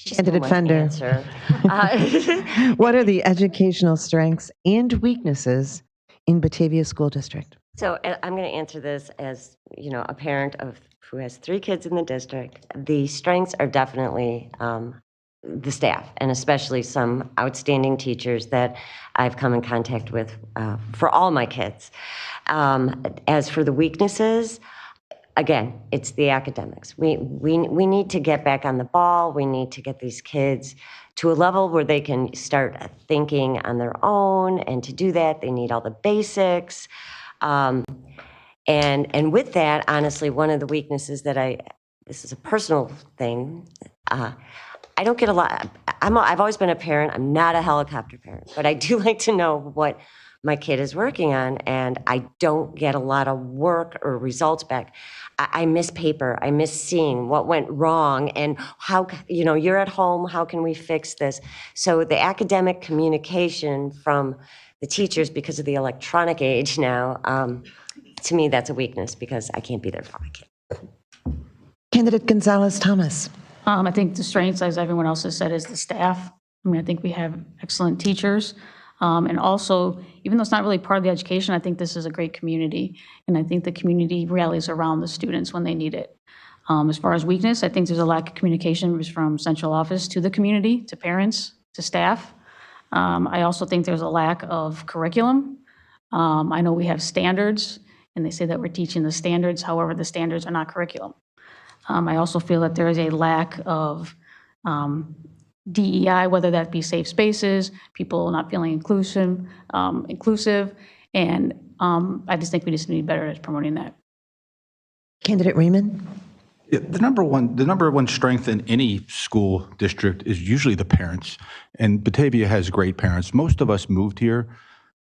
S1: Candidate Fender. What are the educational strengths and weaknesses in Batavia School District?
S4: So I'm going to answer this as, a parent who has 3 kids in the district. The strengths are definitely the staff, and especially some outstanding teachers that I've come in contact with for all my kids. As for the weaknesses, again, it's the academics. We need to get back on the ball. We need to get these kids to a level where they can start thinking on their own, and to do that, they need all the basics. And with that, honestly, one of the weaknesses this is a personal thing, I don't get a lot. I've always been a parent. I'm not a helicopter parent, but I do like to know what my kid is working on, and I don't get a lot of work or results back. I miss paper. I miss seeing what went wrong, and how, you're at home, how can we fix this? So the academic communication from the teachers, because of the electronic age now, to me, that's a weakness, because I can't be there for my kid.
S1: Candidate Gonzalez-Thomas.
S5: I think the strengths, as everyone else has said, is the staff. I think we have excellent teachers. And also, even though it's not really part of the education, I think this is a great community. And I think the community rallies around the students when they need it. As far as weakness, I think there's a lack of communication from central office to the community, to parents, to staff. I also think there's a lack of curriculum. I know we have standards, and they say that we're teaching the standards. However, the standards are not curriculum. I also feel that there is a lack of DEI, whether that be safe spaces, people not feeling inclusive, and I just think we just need to be better at promoting that.
S1: Candidate Raymond.
S6: Yeah, the number one strength in any school district is usually the parents, and Batavia has great parents. Most of us moved here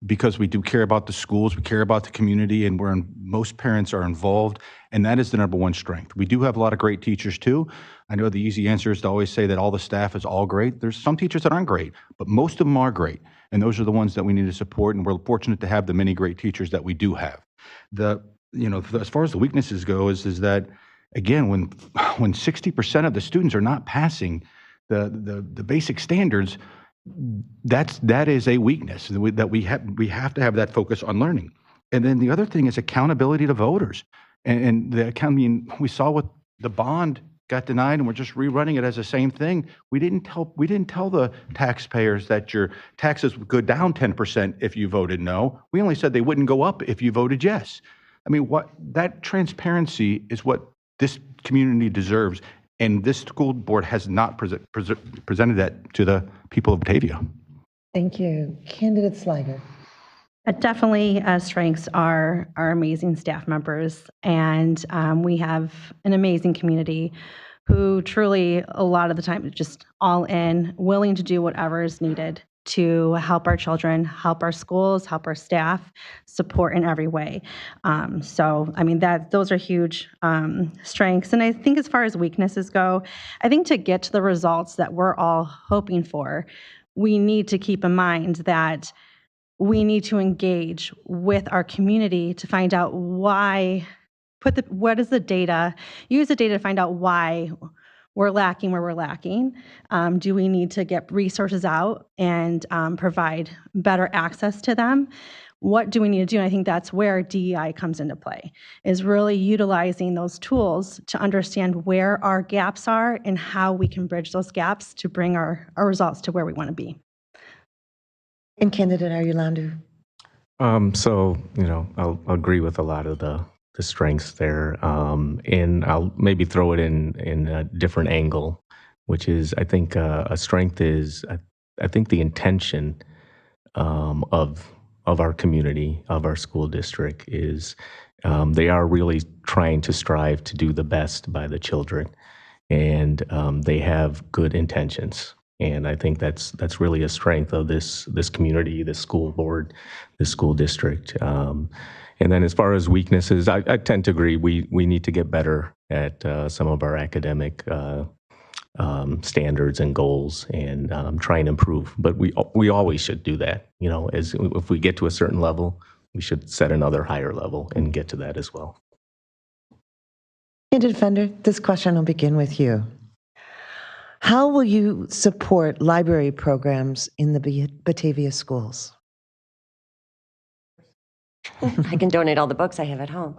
S6: because we do care about the schools, we care about the community, and most parents are involved, and that is the number one strength. We do have a lot of great teachers too. I know the easy answer is to always say that all the staff is all great. There's some teachers that aren't great, but most of them are great, and those are the ones that we need to support, and we're fortunate to have the many great teachers that we do have. As far as the weaknesses go, is that, again, when 60% of the students are not passing the basic standards, that is a weakness that we have to have that focus on learning. And then the other thing is accountability to voters. And we saw what the bond got denied, and we're just rerunning it as the same thing. We didn't tell the taxpayers that your taxes would go down 10% if you voted no. We only said they wouldn't go up if you voted yes. That transparency is what this community deserves. And this school board has not presented that to the people of Batavia.
S1: Thank you. Candidate Sliger.
S7: Definitely, strengths are our amazing staff members, and we have an amazing community who truly, a lot of the time, just all in, willing to do whatever is needed to help our children, help our schools, help our staff, support in every way. Those are huge strengths. And I think as far as weaknesses go, I think to get to the results that we're all hoping for, we need to keep in mind that we need to engage with our community to find out what is the data, use the data to find out why we're lacking where we're lacking. Do we need to get resources out and provide better access to them? What do we need to do? And I think that's where DEI comes into play, is really utilizing those tools to understand where our gaps are and how we can bridge those gaps to bring our results to where we want to be.
S1: And Candidate Arulando.
S2: I'll agree with a lot of the strengths there, and I'll maybe throw it in a different angle, which is, I think a strength is, I think the intention of our community, of our school district, is they are really trying to strive to do the best by the children, and they have good intentions. And I think that's really a strength of this community, this school board, this school district. And then as far as weaknesses, I tend to agree. We need to get better at some of our academic standards and goals, and try and improve. But we always should do that. You know, as if we get to a certain level, we should set another higher level and get to that as well.
S1: Candidate Fender, this question will begin with you. How will you support library programs in the Batavia schools?
S4: I can donate all the books I have at home.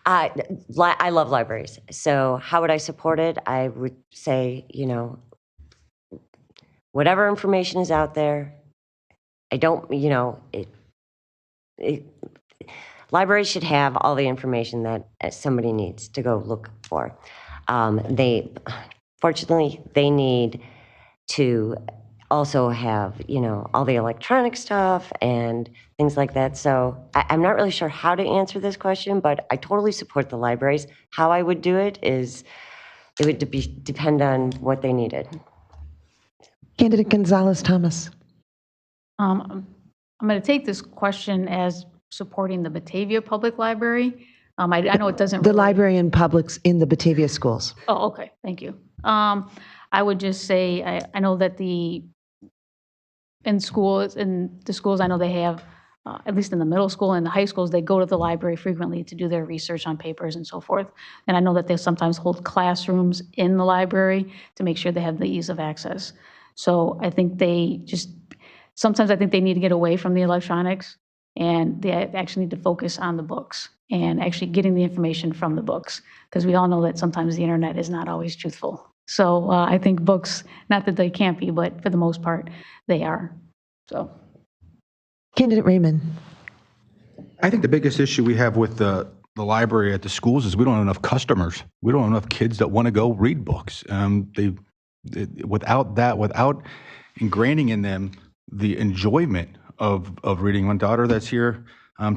S4: I love libraries. So how would I support it? I would say, you know, whatever information is out there, I don't, you know, libraries should have all the information that somebody needs to go look for. Fortunately, they need to also have, you know, all the electronic stuff and things like that. So I'm not really sure how to answer this question, but I totally support the libraries. How I would do it is, it would depend on what they needed.
S1: Candidate Gonzalez-Thomas.
S5: I'm going to take this question as supporting the Batavia Public Library. I know it doesn't
S1: The
S5: really-
S1: library and publics in the Batavia schools.
S5: Oh, okay, thank you. I would just say, I know that in the schools, I know they have, at least in the middle school and the high schools, they go to the library frequently to do their research on papers and so forth. And I know that they sometimes hold classrooms in the library to make sure they have the ease of access. So I think sometimes I think they need to get away from the electronics, and they actually need to focus on the books and actually getting the information from the books, because we all know that sometimes the internet is not always truthful. So I think books, not that they can't be, but for the most part, they are. So,
S1: Candidate Raymond.
S6: I think the biggest issue we have with the library at the schools is we don't have enough customers. We don't have enough kids that want to go read books. Without ingraining in them the enjoyment of reading. My daughter that's here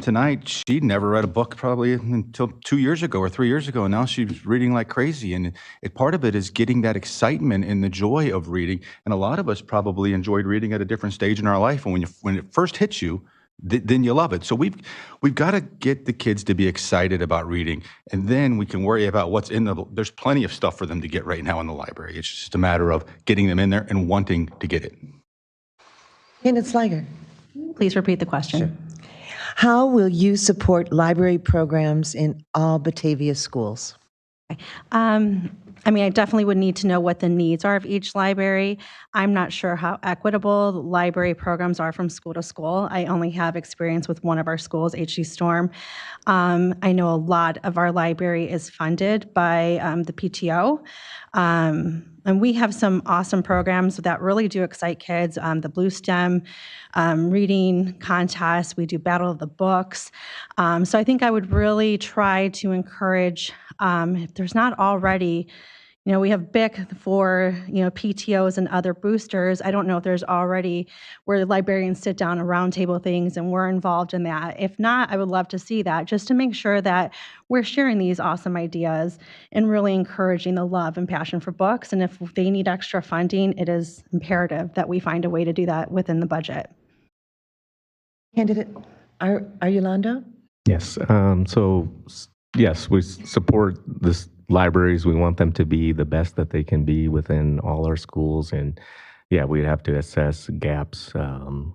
S6: tonight, she never read a book probably until 2 years ago or 3 years ago, and now she's reading like crazy. And part of it is getting that excitement and the joy of reading. And a lot of us probably enjoyed reading at a different stage in our life, and when it first hits you, then you love it. So we've got to get the kids to be excited about reading, and then we can worry about what's in there's plenty of stuff for them to get right now in the library. It's just a matter of getting them in there and wanting to get it.
S1: Candidate Sliger.
S7: Please repeat the question.
S1: Sure. How will you support library programs in all Batavia schools?
S7: I mean, I definitely would need to know what the needs are of each library. I'm not sure how equitable the library programs are from school to school. I only have experience with one of our schools, HG Storm. I know a lot of our library is funded by the PTO. And we have some awesome programs that really do excite kids. The Blue STEM reading contest. We do Battle of the Books. So I think I would really try to encourage, if there's not already, we have BIC for, PTOs and other boosters. I don't know if there's already where the librarians sit down and roundtable things and we're involved in that. If not, I would love to see that, just to make sure that we're sharing these awesome ideas and really encouraging the love and passion for books. And if they need extra funding, it is imperative that we find a way to do that within the budget.
S1: Candidate Arulando?
S2: Yes. Yes, we support this libraries. We want them to be the best that they can be within all our schools. And yeah, we'd have to assess gaps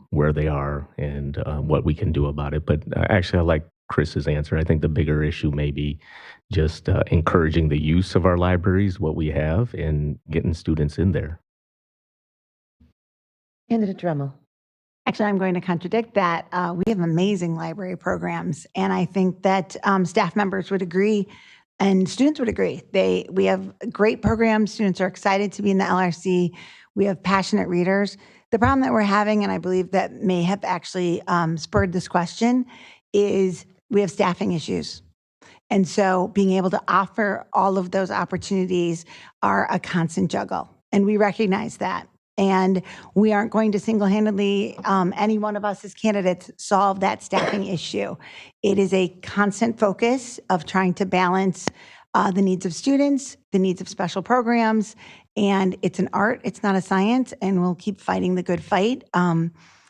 S2: where they are and what we can do about it. But actually, I like Chris's answer. I think the bigger issue may be just encouraging the use of our libraries, what we have, and getting students in there.
S1: Candidate Dremel.
S3: Actually, I'm going to contradict that. We have amazing library programs, and I think that staff members would agree and students would agree. We have great programs. Students are excited to be in the LRC. We have passionate readers. The problem that we're having, and I believe that may have actually spurred this question, is we have staffing issues. And so being able to offer all of those opportunities are a constant juggle, and we recognize that. And we aren't going to single-handedly, any one of us as candidates, solve that staffing issue. It is a constant focus of trying to balance the needs of students, the needs of special programs, and it's an art, it's not a science, and we'll keep fighting the good fight.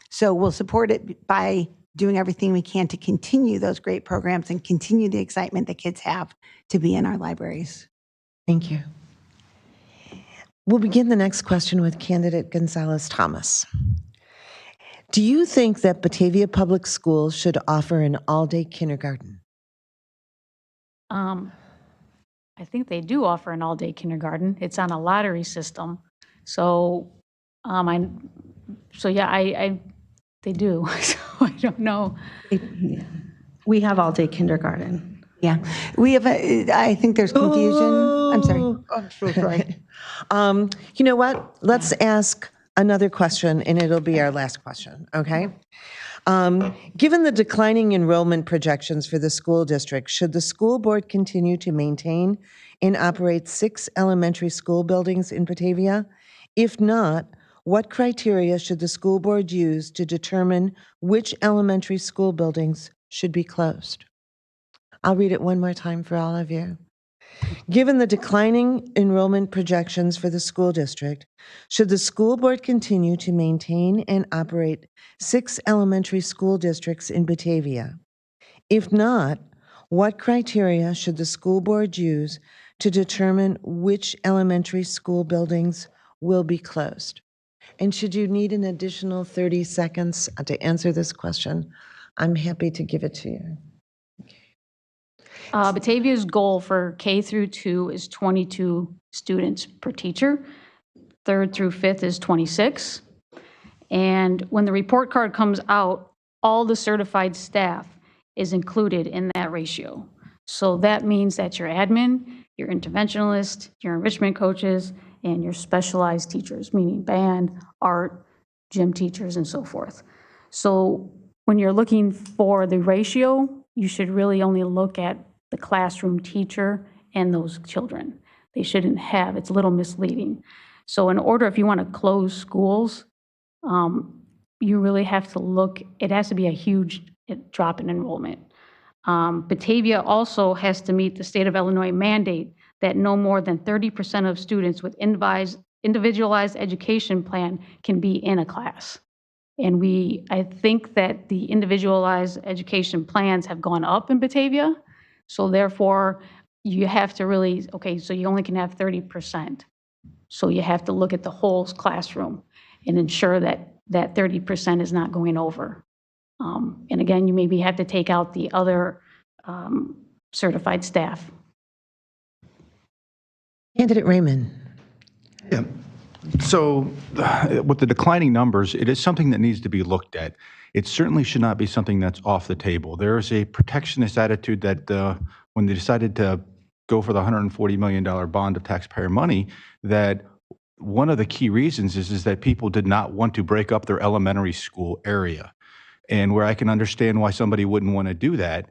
S3: So we'll support it by doing everything we can to continue those great programs and continue the excitement that kids have to be in our libraries.
S1: Thank you. We'll begin the next question with candidate Gonzalez Thomas. Do you think that Batavia Public Schools should offer an all-day kindergarten?
S5: I think they do offer an all-day kindergarten. It's on a lottery system. So, they do. So I don't know.
S7: We have all-day kindergarten.
S3: Yeah, we have. I think there's confusion. I'm sorry. Oh, I'm so sorry.
S1: You know what? Let's ask another question, and it'll be our last question, okay? Given the declining enrollment projections for the school district, should the school board continue to maintain and operate 6 elementary school buildings in Batavia? If not, what criteria should the school board use to determine which elementary school buildings should be closed? I'll read it one more time for all of you. Given the declining enrollment projections for the school district, should the school board continue to maintain and operate 6 elementary school districts in Batavia? If not, what criteria should the school board use to determine which elementary school buildings will be closed? And should you need an additional 30 seconds to answer this question, I'm happy to give it to you.
S5: Batavia's goal for K through 2 is 22 students per teacher. 3rd through 5th is 26. And when the report card comes out, all the certified staff is included in that ratio. So that means that your admin, your interventionalist, your enrichment coaches, and your specialized teachers, meaning band, art, gym teachers, and so forth. So when you're looking for the ratio, you should really only look at the classroom teacher and those children. They shouldn't have, it's a little misleading. So in order, if you want to close schools, you really have to look, it has to be a huge drop in enrollment. Batavia also has to meet the state of Illinois mandate that no more than 30% of students with individualized education plan can be in a class. And I think that the individualized education plans have gone up in Batavia. So therefore, you have to really, okay, so you only can have 30%. So you have to look at the whole classroom and ensure that that 30% is not going over. And again, you maybe have to take out the other certified staff.
S1: Candidate Raymond.
S6: Yeah. So with the declining numbers, it is something that needs to be looked at. It certainly should not be something that's off the table. There is a protectionist attitude that when they decided to go for the $140 million bond of taxpayer money, that one of the key reasons is that people did not want to break up their elementary school area. And where I can understand why somebody wouldn't want to do that,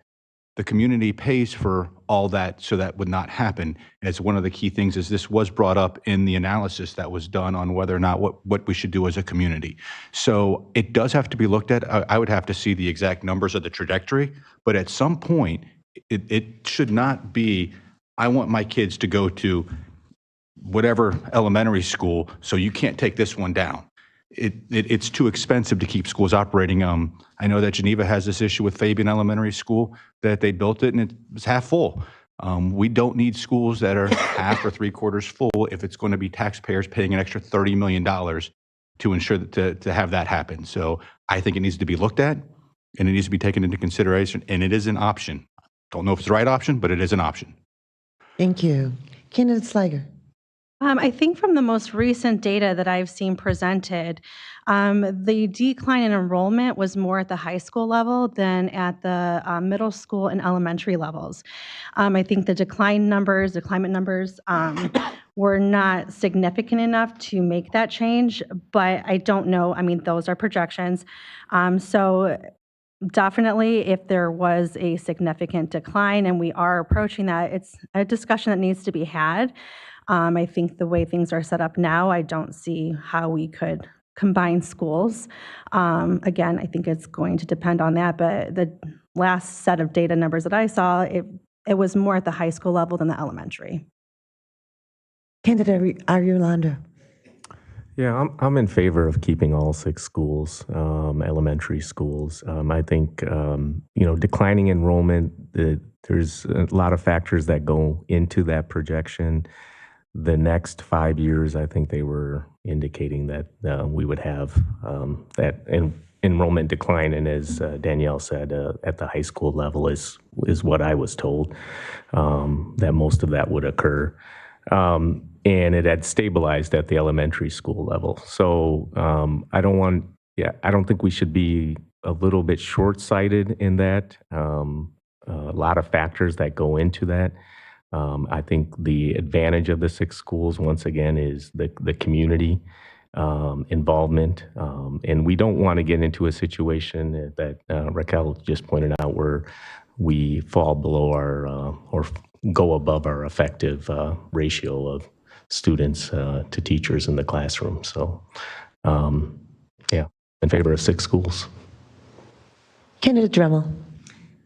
S6: the community pays for all that, so that would not happen. As one of the key things is this was brought up in the analysis that was done on whether or not what we should do as a community. So it does have to be looked at. I would have to see the exact numbers of the trajectory, but at some point, it should not be, I want my kids to go to whatever elementary school, so you can't take this one down. It's too expensive to keep schools operating. I know that Geneva has this issue with Fabian Elementary School, that they built it and it was half full. We don't need schools that are half or 3/4 full if it's going to be taxpayers paying an extra $30 million to ensure that to have that happen. So I think it needs to be looked at and it needs to be taken into consideration, and it is an option. Don't know if it's the right option, but it is an option.
S1: Thank you. Candidate Sliger.
S7: I think from the most recent data that I've seen presented, the decline in enrollment was more at the high school level than at the middle school and elementary levels. I think the climate numbers, were not significant enough to make that change, but I don't know. I mean, those are projections. So definitely, if there was a significant decline and we are approaching that, it's a discussion that needs to be had. I think the way things are set up now, I don't see how we could combine schools. Again, I think it's going to depend on that, but the last set of data numbers that I saw, it was more at the high school level than the elementary.
S1: Candidate Ariulanda.
S2: Yeah, I'm in favor of keeping all 6 schools, elementary schools. I think, declining enrollment, there's a lot of factors that go into that projection. The next 5 years, I think they were indicating that we would have that enrollment decline, and as Danielle said, at the high school level is what I was told, that most of that would occur. And it had stabilized at the elementary school level. So I don't think we should be a little bit short-sighted in that. A lot of factors that go into that. I think the advantage of the 6 schools, once again, is the community involvement. And we don't want to get into a situation that Raquel just pointed out where we fall below our or go above our effective ratio of students to teachers in the classroom. So, yeah, in favor of 6 schools.
S1: Candidate Dremel.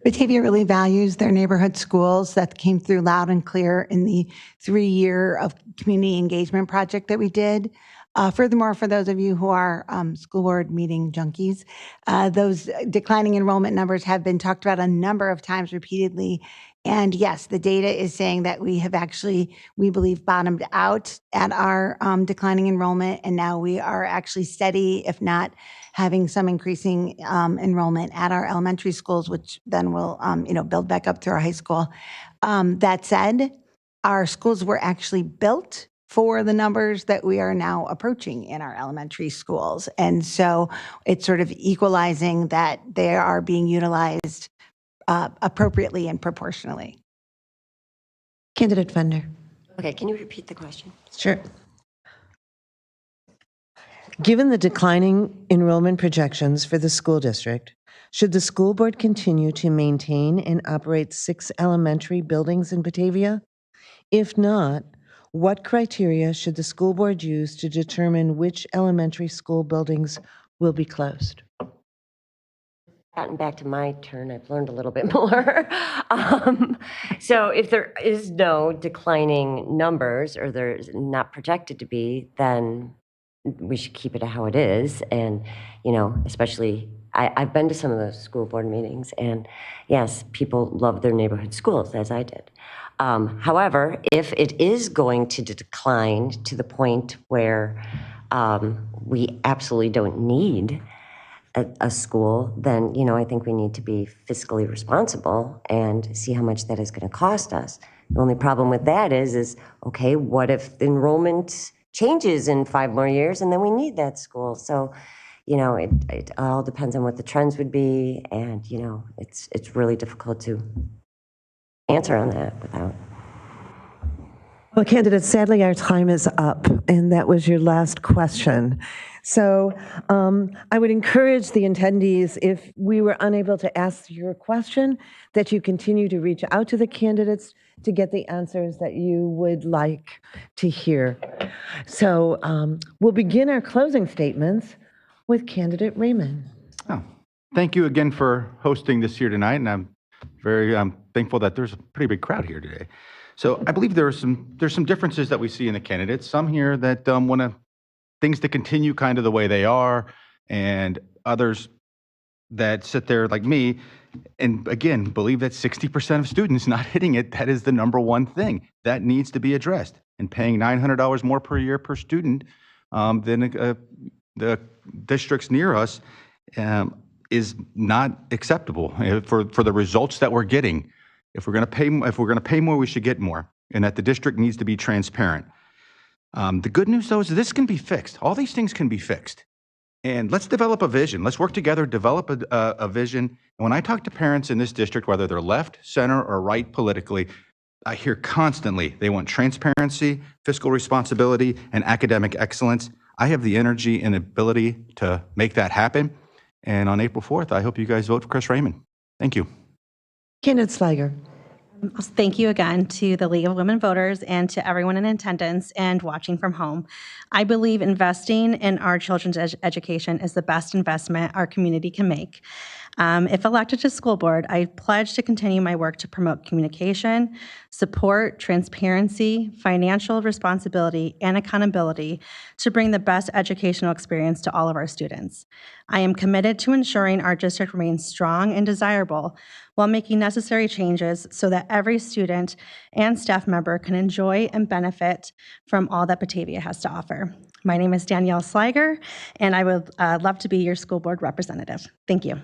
S3: Batavia really values their neighborhood schools. That came through loud and clear in the 3-year of community engagement project that we did. Furthermore, for those of you who are school board meeting junkies, those declining enrollment numbers have been talked about a number of times repeatedly. And yes, the data is saying that we have actually, we believe, bottomed out at our declining enrollment. And now we are actually steady, if not having some increasing enrollment at our elementary schools, which then will, build back up to our high school. That said, our schools were actually built for the numbers that we are now approaching in our elementary schools. And so it's sort of equalizing that they are being utilized appropriately and proportionally.
S1: Candidate Fender.
S4: Okay, can you repeat the question?
S1: Sure. Given the declining enrollment projections for the school district, should the school board continue to maintain and operate 6 elementary buildings in Batavia? If not, what criteria should the school board use to determine which elementary school buildings will be closed?
S4: Gotten back to my turn, I've learned a little bit more. So if there is no declining numbers, or there's not projected to be, then we should keep it how it is. And, especially, I've been to some of those school board meetings, and yes, people love their neighborhood schools, as I did. However, if it is going to decline to the point where we absolutely don't need a school, then, I think we need to be fiscally responsible and see how much that is going to cost us. The only problem with that is, okay, what if enrollment changes in 5 more years and then we need that school? So, it all depends on what the trends would be. And, it's really difficult to answer on that without.
S1: Well, candidates, sadly, our time is up, and that was your last question. So I would encourage the attendees, if we were unable to ask your question, that you continue to reach out to the candidates to get the answers that you would like to hear. So we'll begin our closing statements with candidate Raymond.
S6: Oh, thank you again for hosting this here tonight, and I'm very thankful that there's a pretty big crowd here today. So I believe there's some differences that we see in the candidates. Some here that want things to continue kind of the way they are, and others that sit there like me and, again, believe that 60% of students not hitting it, that is the number one thing that needs to be addressed. And paying $900 more per year per student than the districts near us is not acceptable for the results that we're getting. If we're going to pay more, we should get more, and that the district needs to be transparent. The good news, though, is this can be fixed. All these things can be fixed. And let's develop a vision. Let's work together, develop a vision. And when I talk to parents in this district, whether they're left, center, or right politically, I hear constantly they want transparency, fiscal responsibility, and academic excellence. I have the energy and ability to make that happen. And on April 4th, I hope you guys vote for Chris Raymond. Thank you.
S1: Candidate Sliger.
S7: Thank you again to the League of Women Voters and to everyone in attendance and watching from home. I believe investing in our children's education is the best investment our community can make. If elected to school board, I pledge to continue my work to promote communication, support, transparency, financial responsibility, and accountability to bring the best educational experience to all of our students. I am committed to ensuring our district remains strong and desirable while making necessary changes so that every student and staff member can enjoy and benefit from all that Batavia has to offer. My name is Danielle Sliger, and I would love to be your school board representative. Thank you.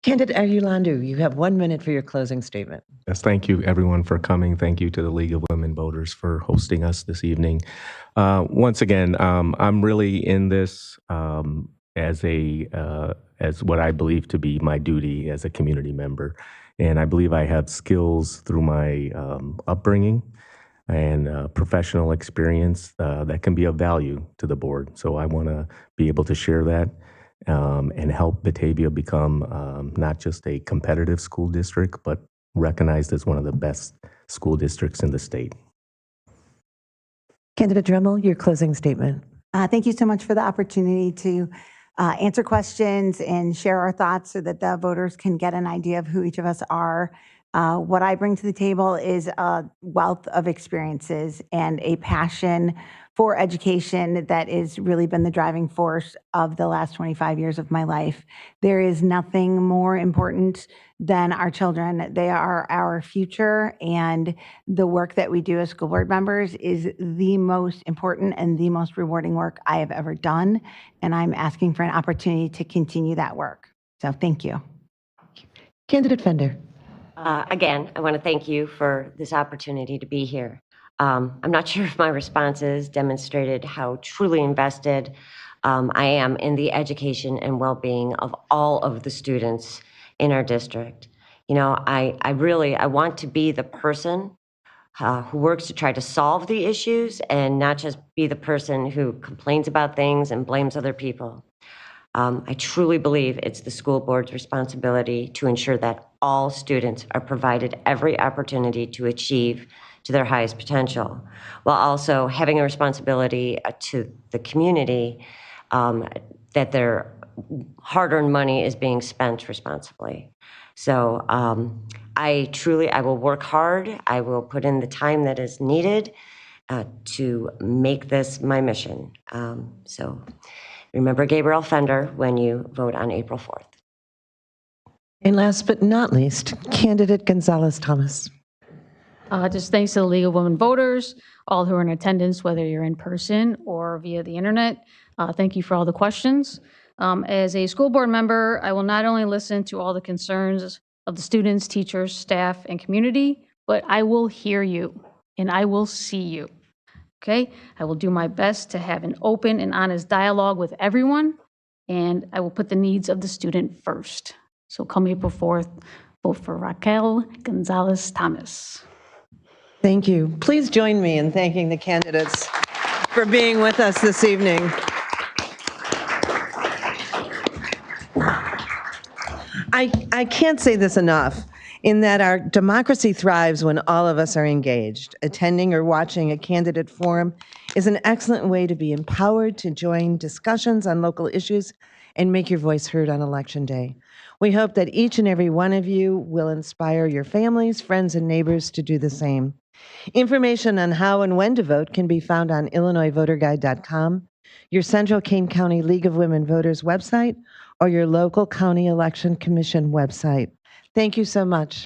S1: Candidate Aguilandu, you have 1 minute for your closing statement.
S2: Yes, thank you, everyone, for coming. Thank you to the League of Women Voters for hosting us this evening. Once again, I'm really in this as what I believe to be my duty as a community member, and I believe I have skills through my upbringing and professional experience that can be of value to the board. So I want to be able to share that. And help Batavia become not just a competitive school district, but recognized as one of the best school districts in the state.
S1: Candidate Dremel, your closing statement.
S3: Thank you so much for the opportunity to answer questions and share our thoughts so that the voters can get an idea of who each of us are. What I bring to the table is a wealth of experiences and a passion for education that has really been the driving force of the last 25 years of my life. There is nothing more important than our children. They are our future, and the work that we do as school board members is the most important and the most rewarding work I have ever done, and I'm asking for an opportunity to continue that work. So thank you.
S1: Candidate Fender.
S4: Again, I want to thank you for this opportunity to be here. I'm not sure if my responses demonstrated how truly invested I am in the education and well-being of all of the students in our district. You know, I want to be the person who works to try to solve the issues and not just be the person who complains about things and blames other people. I truly believe it's the school board's responsibility to ensure that all students are provided every opportunity to achieve to their highest potential, while also having a responsibility to the community that their hard-earned money is being spent responsibly. So I will work hard. I will put in the time that is needed to make this my mission. So remember Gabriel Fender when you vote on April 4th.
S1: And last but not least, Candidate Gonzalez-Thomas.
S5: Just thanks to the League of Women Voters, all who are in attendance, whether you're in person or via the internet. Thank you for all the questions. As a school board member, I will not only listen to all the concerns of the students, teachers, staff, and community, but I will hear you and I will see you. Okay? I will do my best to have an open and honest dialogue with everyone, and I will put the needs of the student first. So come April 4th, vote for Raquel Gonzalez-Thomas.
S1: Thank you. Please join me in thanking the candidates for being with us this evening. I can't say this enough, in that our democracy thrives when all of us are engaged. Attending or watching a candidate forum is an excellent way to be empowered to join discussions on local issues and make your voice heard on Election Day. We hope that each and every one of you will inspire your families, friends, and neighbors to do the same. Information on how and when to vote can be found on IllinoisVoterGuide.com, your Central Kane County League of Women Voters website, or your local county election commission website. Thank you so much.